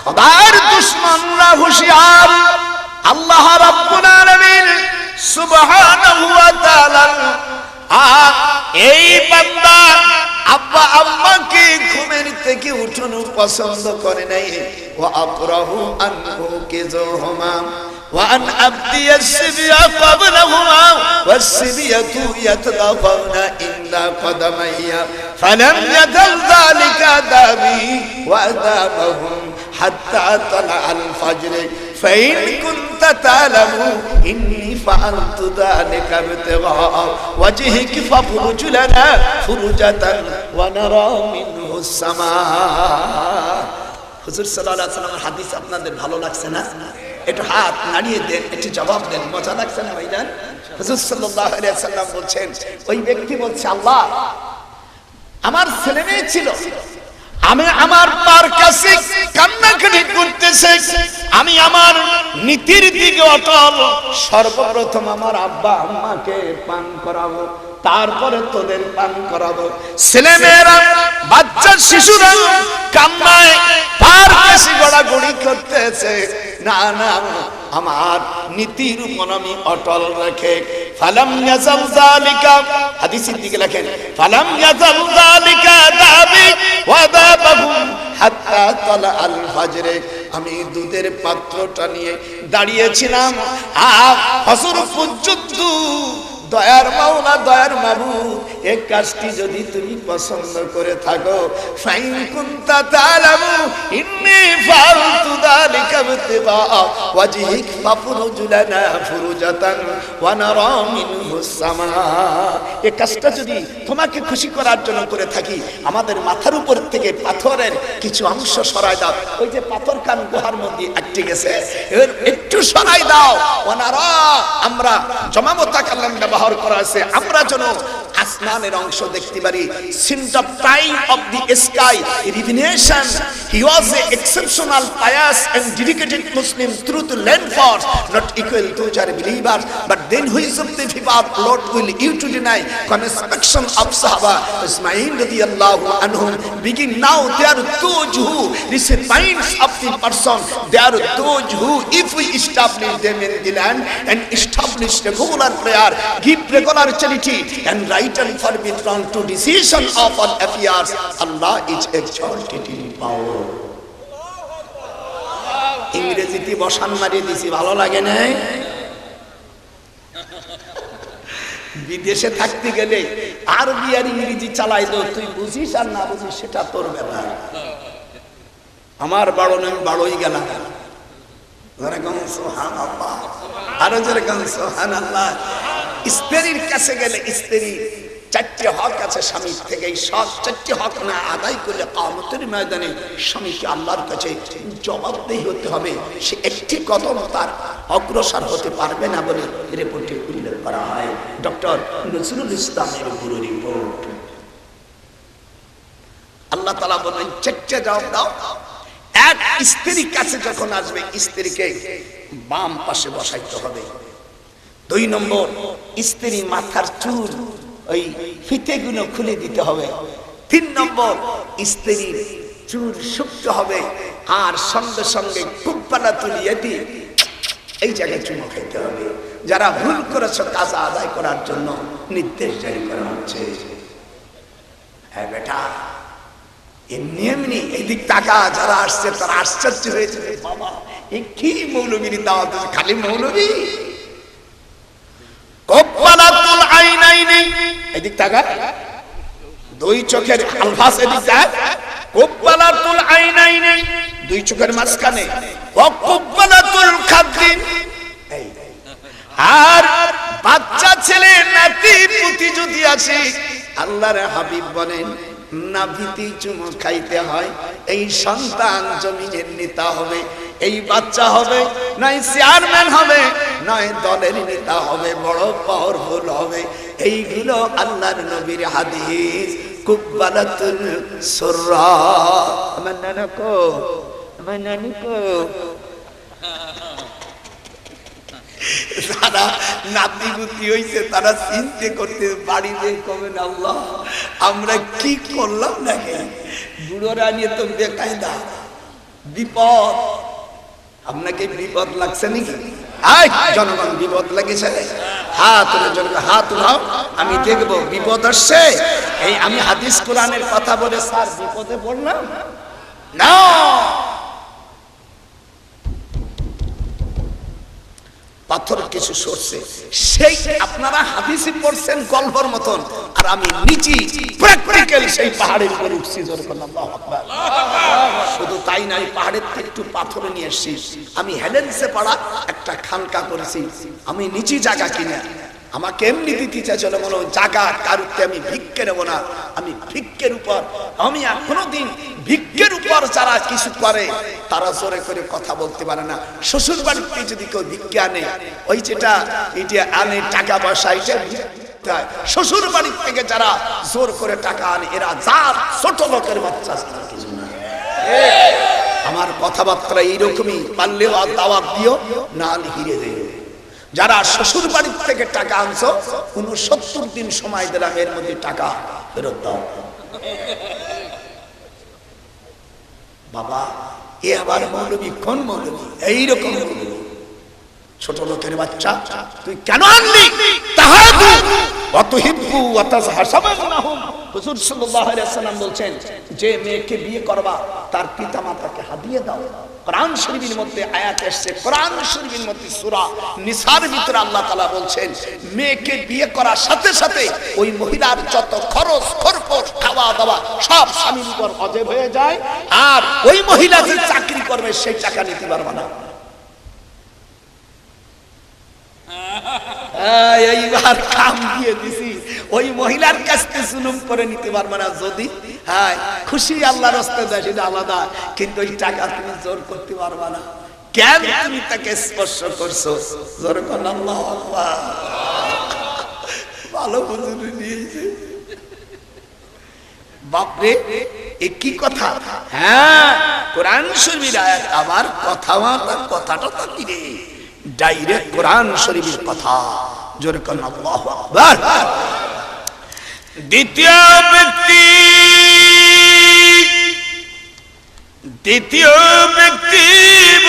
খোদার দুশমনরা হুঁশিয়ার। আল্লাহ রাব্বুল আলামিন সুবহানাহু ওয়া তাআলা এই বান্দা আব্বা আম্মাকে ঘুমের থেকে উঠানো পছন্দ করে নাই। ওয়া আকরাহু আন উকিযুহুমা ওয়া আন আবদিয়াস সিবিয়া ক্বাবলাহুমা ওয়াস সিবিয়াতু ইয়াতদাফাউনা ইল্লা কদামাইয়া ফালাম ইয়াজাল যালিকা দাবি ওয়া আযাবাহুম হাত্তা তালাআল ফাজর ফাইন কুনতা তা'লামু ইন্নী ফাআলতু যালিকা ইবতিগা ওয়াজহিকা ফাফরুজ লানা ফুরুজাতান ওয়া নারা মিনহুস সামা। হুজুর সাল্লাল্লাহু আলাইহি ওয়াসাল্লামের হাদিস আপনাদের ভালো লাগছে না? একটু হাত নাড়িয়ে দেন, একটু জবাব দেন। মজা লাগছে না ভাইজান? হুজুর সাল্লাল্লাহু আলাইহি ওয়াসাল্লাম বলছেন, ওই ব্যক্তি বলছে, আল্লাহ আমার ছেলে মেয়ে ছিল, আমি আমার পার কাছে কান্নাকাটি করতেছে, আমি আমার নীতির দিকে অটল। সর্বপ্রথম আমার আব্বা আম্মাকে পান করাবো, তারপরে তোদের পান করাবো। ছেলেমেয়েরা, বাচ্চা শিশুরা কান্নায় পার কাছে গড়াগড়ি করতেছে। না না, আমার নীতির উপর আমি অটল রেখে ফালাম ইয়াজাল যালিকা, হাদিসের দিকে লেখেন, ফালাম ইয়াজাল যালিকা দাবি ওয়া দাবাহু হাত্তা তালাআল ফাজর। আমি দুধের পাত্রটা নিয়ে দাঁড়িয়েছিলাম ফজর পর্যন্ত। দয়ার মাওলা, দয়ার মাবুদ, এই কাজটি যদি তুমি পছন্দ করে থাকো, ফাইন কুনতা তা'লামু ইন্নী ফাআলতু যালিকা ইবতিগা ওয়াজহিক ফাফরুজ লানা ফুরুজাতান ওয়া নারা মিনহুস সামা। এই কাজটা যদি তোমাকে খুশি করার জন্য করে থাকি, আমাদের মাথার উপর থেকে পাথরের কিছু অংশ সরাই দাও। ওই যে পাথর কান গুহার মধ্যে আটকে গেছে, এর একটু সরাই দাও। ওয়া নারা, আমরা জমামতা কালাম ব্যবহার করা আছে, আমরা যেন আসমানের অংশ দেখতে পারি। Scent of time of the sky, revelation. He was an exceptional, pious and dedicated Muslim through the land force, not equal to other believers. But then who is of the people, Lord, will you to deny conspection of Sahaba? Ismail radiyallahu anhum. Begin now, they are those who receive minds of the person. They are those who, if we establish them in the land and establish regular prayer, give regular charity and right and forbid wrong to decision of all affairs, Allah is exalted in power. ইংরেজিতে বসান মারিয়ে দিছি, ভালো লাগে না? বিদেশে থাকতে গেলে আরবি আর ইংরেজি চালাই দো, তুই বুঝিস আর না বুঝিস সেটা তোর ব্যাপার। আমার বড় নাম বড়ই গেল, যেরকম সুবহানাল্লাহ, আরো যেরকম সুবহানাল্লাহ। স্ত্রীর কাছে গেলে স্ত্রী চারটি হক আছে স্বামীর থেকে, এই সব চারটি হক না আদায় করলে কিয়ামতের ময়দানে স্বামীকে আল্লাহর কাছে জবাবদেহি হতে হবে। সে একটি কদম তার অগ্রসর হতে পারবে না বলে রিপোর্টে উল্লেখ করা হয়। ডক্টর নজরুল ইসলামের পুরো রিপোর্ট। আল্লাহ তাআলা বলেন, চারটি জবাব দাও। এক, স্ত্রীর কাছে যখন আসবে স্ত্রীকে বাম পাশে বসাইতে হবে। 2 নম্বর, স্ত্রী মাথার চুল ওই ফিতেগুলো খুলে দিতে হবে। 3 নম্বর, স্ত্রীর চুল শুকতে হবে আর সঙ্গে সঙ্গে কুপ্পালা তুলিয়ে দিয়ে এই জায়গায় চুমো খেতে হবে। যারা ভুল করেছ কাজা আদায় করার জন্য নির্দেশ জারি করা হচ্ছে। হ্যাঁ বেটা, এমনি এমনি এদিক টাকা যারা আসছে তারা আশ্চর্য হয়েছে, বাবা এ কি মৌলবীর দাওয়াত, খালি মৌলবী। কপ্পালাতুল আইনাইনি, এদিক টাকা, 2 চোখের আলফাস এদিক টাকা, কপ্পালাতুল আইনাইনি, 2 চোখের মাঝখানে, ওয়া কপ্পালাতুল খাদ্দিন। আর বাচ্চা ছেলে নাতি পুতি যদি আসে, আল্লাহর হাবিব বলেন নাভিতে চুমো খাইতে হয়। এই সন্তান জমিনের নেতা হবে, এই বাচ্চা হবে, নয় চেয়ারম্যান হবে, নয় দলের নেতা হবে, বড় পাওয়ারফুল হবে। এইগুলো আল্লাহর নবীর হাদিস। কুব্বালাতুল সুররা। আমার নানাকো, আমার নানিকো, যারা নাতিপুতি হইছে তারা চিন্তা করতে বাড়িতে কবেন আল্লাহ আমরা কি করলাম নাকি, বুড়োরা নিয়ে তো বেকায়দা, বিপদ। আপনাকে বিপদ লাগছে নাকি? জনগণ বিপদ লাগেছে, হাত জনগণ হাত উঠাও, আমি দেখবো বিপদ আসছে। এই আমি হাদিস কোরআনের কথা বলে স্যার বিপদে পড়লাম না। পাথর কিছু সরছে, সেই আপনারা হাদিসে পড়ছেন গল্পের মতন, আর আমি নিচে প্র্যাকটিক্যাল সেই পাহাড়ের উপরে উঠছি। আল্লাহু আকবার। শুধু তাই নাই, পাহাড়ের থেকে একটু পাথর নিয়ে এসেছি। আমি হেলেন্সে পাড়া একটা খানকা করেছি, আমি নিচে জায়গা কিনে আমাকে এমনি দিতে চাইছিল মনে জায়গা কারুতে আমি ভিক্ষে নেবো না। আমি ভিক্ষের উপর, আমি কোনোদিন ভিক্ষের উপর যারা কিছু করে তারা জোরে করে কথা বলতে পারে না। শ্বশুর বাড়িতে যদি কেউ ভিক্ষে আনে, ওই যেটা এটা আনে টাকা পয়সা, এটা শ্বশুর বাড়ির থেকে যারা জোর করে টাকা আনে এরা যার ছোট লোকের বাচ্চা কিছু না। আমার কথাবার্তা এইরকমই, পারলেও দাওয়াত দিও, না হিরে দিও। যারা শ্বশুর বাড়ির থেকে টাকা আনছো 69 দিন সময় দিলাম, এর মধ্যে টাকা ফেরত দাও। বাবা এ আবার মৌলবী, কোন মৌলবী? এইরকম ছোট লোকের বাচ্চা তুই কেন আনলি? তাহাদু ওয়া তুহিব্বু ওয়া তাজহাসাবানহুম। হুজুর সাল্লাল্লাহু আলাইহি ওয়াসাল্লাম বলছেন, যে মেয়েকে বিয়ে করবা তার পিতামাতাকে হাদিয়া দাও। কোরআন শরীফের মধ্যে আয়াত এসেছে, কোরআন শরীফের মধ্যে সূরা নিসার ভিতরে আল্লাহ তাআলা বলছেন, মেয়েকে বিয়ে করার সাথে সাথে ওই মহিলার যত খরচ খরচ খাওয়া দাওয়া সব স্বামীর উপর ওয়াজিব হয়ে যায়, আর ওই মহিলা যে চাকরি করবে সেই টাকা নিতে পারবে না। এইবার কাম দিয়ে দিছি, ওই মহিলার কাছ থেকে জুলুম করে নিতে পারবে না। যদি খুশি আল্লাহর রাস্তায় দেয় সেটা আলাদা, কিন্তু ওই টাকা তুমি জোর করতে পারবে না। কেন তুমি তাকে স্পর্শ করছো? জোর করেন আল্লাহু আকবার। ভালো বুঝুন নিয়েছে বাপরে, এ কি কথা? হ্যাঁ কোরআন শরীফের আয়াত, আবার কথাটা তো কি রে, ডাইরেক্ট কোরআন শরীফের কথা। জোরে কোন আল্লাহু আকবার। দ্বিতীয় ব্যক্তি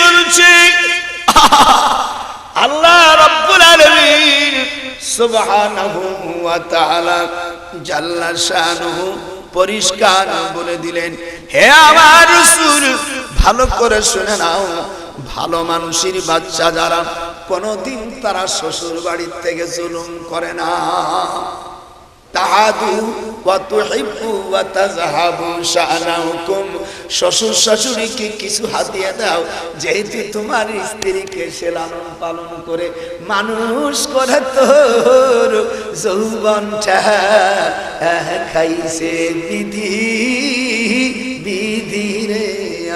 বলছে, আল্লাহ রাব্বুল আলামিন সুবহানাহু ওয়া তাআলা জাল্লা শানুহু পরিষ্কার বলে দিলেন, হে আমার রাসূল ভালো করে শুনে নাও, ভালো মানুষের বাচ্চা যারা কোনদিন তারা শ্বশুর বাড়ির থেকে জুলুম করে না। তাহাদু ওয়া তুহিব্বু ওয়া তাযহাবু শানাহুকুম, শ্বশুর শাশুড়িকে কিছু হাদিয়া দাও, যেহেতু তোমার স্ত্রীকে সে লালন পালন করে মানুষ করে, তোর যৌবনটা খাইছে বিধি বিধি রে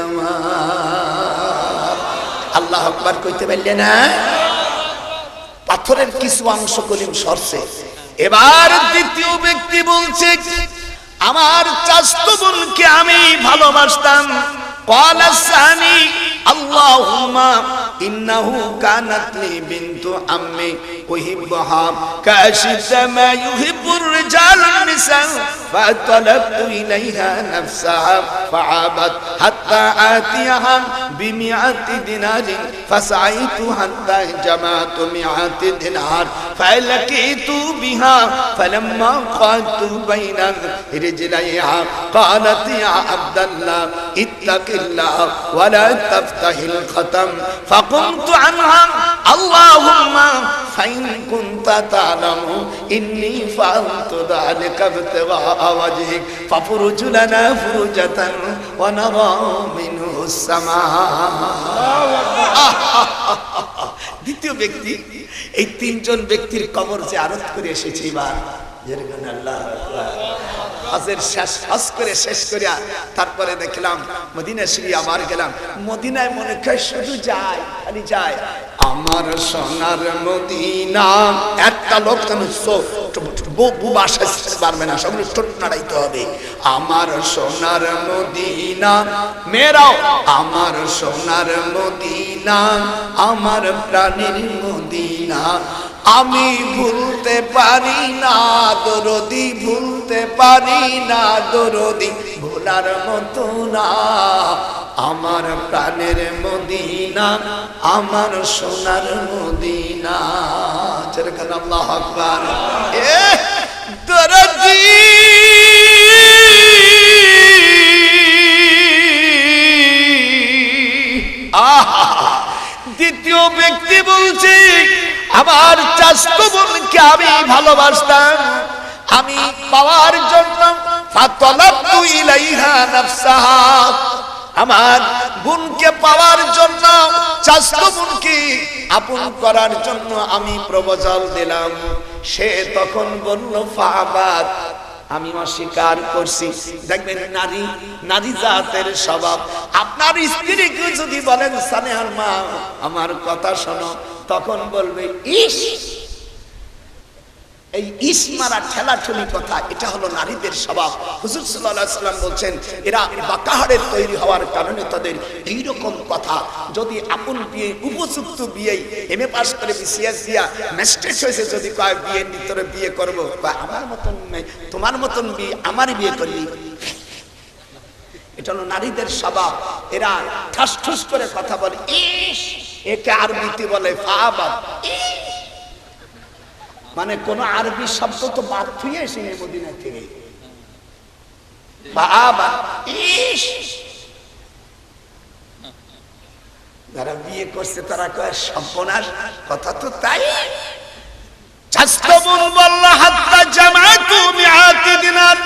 আমার। আল্লাহু আকবার কইতে পারলে না? পাথরের কিছু অংশ কলিম সরছে। এবার দ্বিতীয় ব্যক্তি বলছে, আমার চাচতো বোনকে আমি ভালোবাসতাম। ক্বালা সানি আল্লাহুম্মা ইন্নাহু কানাত লি বিনতু আম্মি উহিব্বুহা কাশিতা মা ইউহিব্বুর রিজালুন নিসা ফাতালাবতু ইলাইহা নাফসাহা ফাআবাত হাত্তা আতিয়াহা বিমিআতি দিনারিন ফাসাইতু হাত্তা জামাতু মিআতি দিনার ফালাকিতু বিহা ফালাম্মা কাতু বাইনা রিজলাইহা قالت يا عبد الله اتق الله ولا تفتح الختم فقمت عنها اللهم فإن كنت تعلم إني فعلت ذلك ابتغاء وجهك ففرج لنا فرجة ونرى منه السماء. দ্বিতীয় ব্যক্তি, এই তিনজন ব্যক্তির কবর জিয়ারত করে এসেছে। এবার হজের হজ করে শেষ করিয়া তারপরে দেখলাম মদিনা শরীফ আবার গেলাম। মদিনায় মনে হয় শুধু যায়, খালি যায়। আমার সোনার মদিনা, একটা লোক বুবা সাজতে পারবে না, সবগুলো ঠোঁট নাড়াইতে হবে। আমার সোনার মদিনা মেরাও, আমার সোনার মদিনা, আমার প্রাণের মদিনা, আমি ভুলতে পারি না দরদি, ভুলতে পারি না দরদি, ভোলার মতো না। আমার প্রাণের মদিনা, আমার সোনার মদিনা। যেরকম আল্লাহু আকবার। দরদি দ্বিতীয় ব্যক্তি বলছে, আমার চাচাতো বোনকে আমি ভালোবাসতাম, আমি পাওয়ার জন্য ফাতালাবতু ইলাইহা নাফসাহা, আমার বোনকে পাওয়ার জন্য, চাচাতো বোনকে আপন করার জন্য আমি প্রপোজাল দিলাম। সে তখন বলল ফাবাত, আমি অস্বীকার করছি। দেখবেন নারী, নারী জাতের স্বভাব। আপনার স্ত্রীকে যদি বলেন সানেহার মা আমার কথা শোনো, তখন বলবে ইস। এই ইস মারা ঠেলাঠেলি কথা, এটা হলো নারীদের স্বভাব। হুজুর সাল্লাল্লাহু আলাইহি ওয়াসাল্লাম বলছেন, এরা বাকাহারের তৈরি হওয়ার কারণে তাদের এইরকম কথা। যদি আপন বিয়ে, উপযুক্ত বিয়ে, এমএ পাস করে বিসিএস দিয়া ম্যাজিস্ট্রেট হয়েছে, যদি কয় বিয়ের ভিতরে বিয়ে করব, বা আমার মতন তোমার মতন বিয়ে, আমার বিয়ে করবি, এটা হলো নারীদের স্বভাব। এরা ঠাস ঠুস করে কথা বলে ইস, একে আরবিতে বলে ফাবাত। মানে কোন আরবি শব্দ তো বাদ থুয়ে এসেছে মদিনা থেকে। ফাবাত ইস, যারা বিয়ে করছে তারা কয় সর্বনাশ, কথা তো তাই। চাচাতো বোন বলল হাত্তা জামাতু মিআতি দিনার,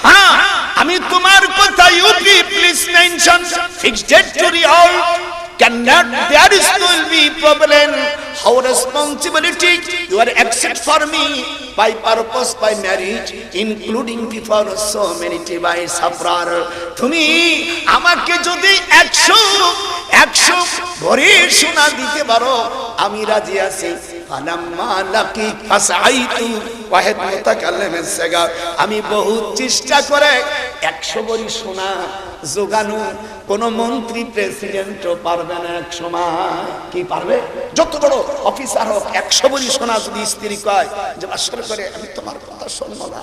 হ্যাঁ আমি তোমার কথা UP please mention fixed date to real cannot, there is will be problem, how responsibility you are accept for me by purpose by marriage including before so many by safrar। তুমি আমাকে যদি 100 ভরি সোনা দিতে পারো আমি রাজি আছি। ফালাম্মা লাকি ফাসাইতু ওয়াহিদ মুতাকাল্লিমের সাগা, আমি বহুত চেষ্টা করে 100 ভরি সোনা জোগানো কোন মন্ত্রী প্রেসিডেন্টও পারবে না এক সময়। কি পারবে? যত বড় অফিসার হোক 100 ভরি সোনা যদি স্ত্রী কয় যে আসর করে আমি তোমার কথা শুনবো না,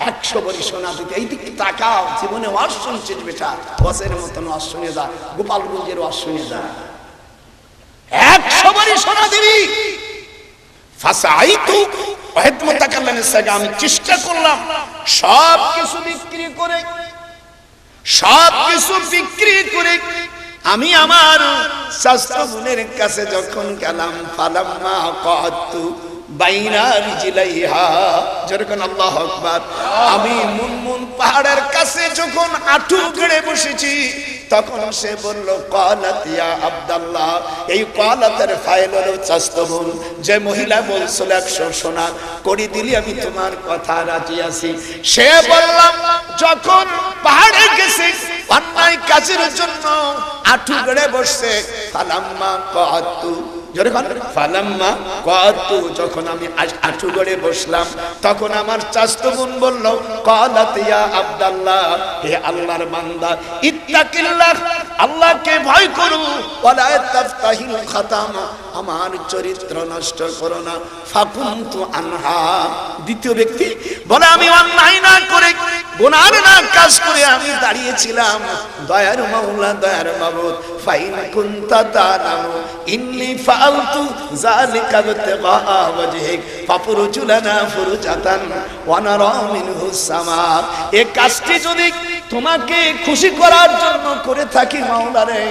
100 ভরি সোনা দিতে। এই দিকে তাকাও, জীবনে ওয়াজ শুনছিস বেটা, বসের মতন ওয়াজ শুনে যা, গোপালগঞ্জের ওয়াজ শুনে যা, 100 ভরি সোনা দিবি। ফাসাইতু ওয়াহিদ মুতাকাল্লিমের সাগা, আমি চেষ্টা করলাম সব কিছু বিক্রি করে, সব কিছু বিক্রি করে আমি আমার চাচাতো বোনের কাছে যখন গেলাম, ফালাম্মা কাতু বাইনা রিজলাইহা, যেরকম আল্লাহু আকবার, আমি মুনমুন পাহাড়ের কাছে যখন আঁটু গেড়ে বসেছি, তখন সে বলল ক্বালাত ইয়া আব্দুল্লাহ। এই ক্বালাতের ফাইল হলো চাচাতো বোন। যে মহিলা বলছিল 100 সোনা করে দিলি আমি তোমার কথা রাজি আছি। সে বললাম যখন পাহাড়ে গেছে অন্যায় কাজের জন্য আঁটু গেড়ে বসছে, ফালাম্মা কাতু, ফালাম্মা কাতু, যখন আমি আঁটু গড়ে বসলাম তখন আমার চাচাতো বোন বলল ক্বালাত ইয়া আব্দুল্লাহ, হে আল্লাহর বান্দা, ইত্তাকিল্লাহ, আল্লাহকে ভয় করো, ওয়ালা তাফতাহিল খাতাম, আমার চরিত্র নষ্ট করো না। ফাকুনতু আনহা, দ্বিতীয় ব্যক্তি বলে আমি অন্যায় না করে, গুনাহ না কাজ করে আমি দাঁড়িয়েছিলাম। দয়ার মাওলা, দয়ার মাবুদ, ফাইন কুনতা তালামু ইন্নী ফাআলতু যালিকা বিতিগা ওয়াজহিক ফাফরুজুলানা ফুরজাতান ওয়া নারা মিনহু সামা। এই কাজটি যদি তোমাকে খুশি করার জন্য করে থাকি মাওলা রে,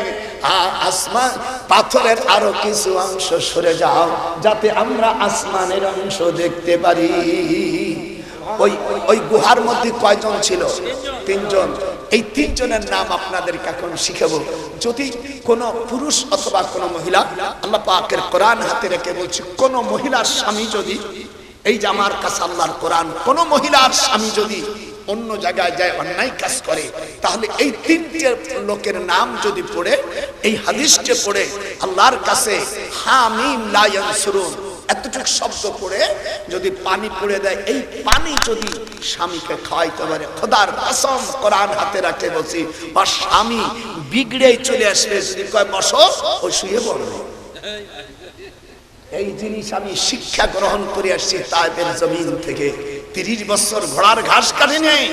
আসমান পাথরের আরো কিছু অংশ সরে যাও যাতে আমরা আসমানের অংশ দেখতে পারি। ওই গুহার মধ্যে কয়জন ছিল? 3 জন। এই 3 জনের নাম আপনাদেরকে এখন শিখাবো। যদি কোন পুরুষ অথবা কোন মহিলা, আল্লাহ পাকের কোরআন হাতে রেখে বলছে, কোন মহিলার স্বামী যদি, এই যে আমার কাছে আল্লাহর কোরআন, কোন মহিলার স্বামী যদি অন্য জায়গায় যায় অন্যায় কাজ করে, তাহলে এই 3টে লোকের নাম যদি পড়ে, এই হাদিসকে পড়ে আল্লাহর কাছে হামিম লা ইয়ানসুরুন, এতটুকু শব্দ করে যদি পানি পড়ে দেয়, এই পানি যদি স্বামীকে খাওয়াইতে পারে, খোদার কসম কোরআন হাতে রাখে বলছি, বা স্বামী বিগড়ে চলে আসবে, যদি কয় বসো, ও শুয়ে পড়বে। এই জিনিস আমি শিক্ষা গ্রহণ করে আসছি তায়েফের জমিন থেকে। 30 বছর ঘোড়ার ঘাস কাটে নেই।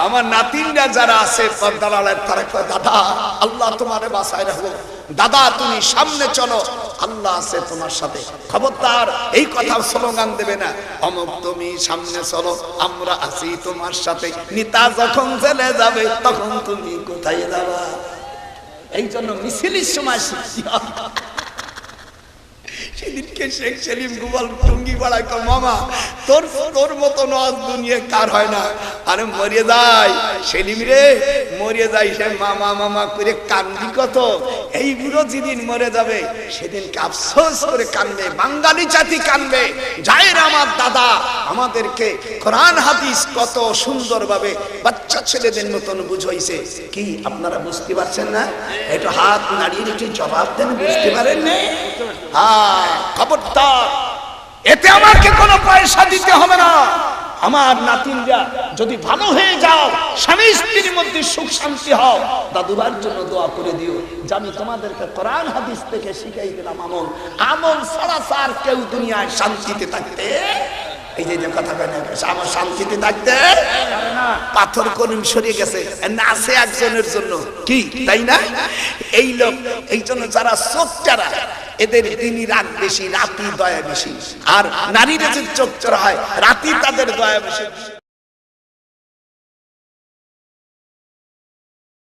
আমার নাতিনরা যারা আছে পর্দার আড়ালে, তারা কয় দাদা আল্লাহ তোমারে বাঁচায় রাখো, দাদা তুমি সামনে চলো, আল্লাহ আছে তোমার সাথে, খবরদার এই কথা স্লোগান দেবে না, অমুক তুমি সামনে চলো, আমরা আছি তোমার সাথে, নেতা যখন জেলে যাবে তখন তুমি কোথায় যাবা। এই জন্য মিছিলের সময় শিখছি। সেদিনকে শেখ সেলিম গুগল টুঙ্গি পাড়ায় কয় মামা তোর মতো নজ দুনিয়া কার হয় না। আরে মরিয়ে যায় সেলিম রে, মরিয়ে যায়, সে মামা মামা করে কান্দি কত। এই বুড়ো যেদিন মরে যাবে সেদিনকে আফসোস করে কানবে, বাঙালি জাতি কানবে। জায়ের আমার দাদা আমাদেরকে কোরআন হাদিস কত সুন্দরভাবে বাচ্চা ছেলেদের মতন বুঝাইছে। কি আপনারা বুঝতে পারছেন না? একটু হাত নাড়িয়ে একটু জবাব দেন, বুঝতে পারেন না? হ্যাঁ, খবরদার, এতে আমাকে কোনো পয়সা দিতে হবে না। আমার নাতিনরা যদি ভালো হয়ে যাও, স্বামী স্ত্রীর মধ্যে সুখ শান্তি হও, দাদুবার জন্য দোয়া করে দিও যে আমি তোমাদেরকে কোরআন হাদিস থেকে শিখাই দিলাম আমল। আমল ছাড়া আর কেউ দুনিয়ায় শান্তিতে থাকতে, এই যে কথা কেন আমার শান্তিতে থাকতে পাথর কলিম সরিয়ে গেছে না আছে একজনের জন্য, কি তাই না? এই লোক, এই জন্য যারা চোখচারা এদের দিনই রাত বেশি, রাতি দয়া বেশি, আর নারীরা যে চোখচারা হয় রাতি তাদের দয়া বেশি।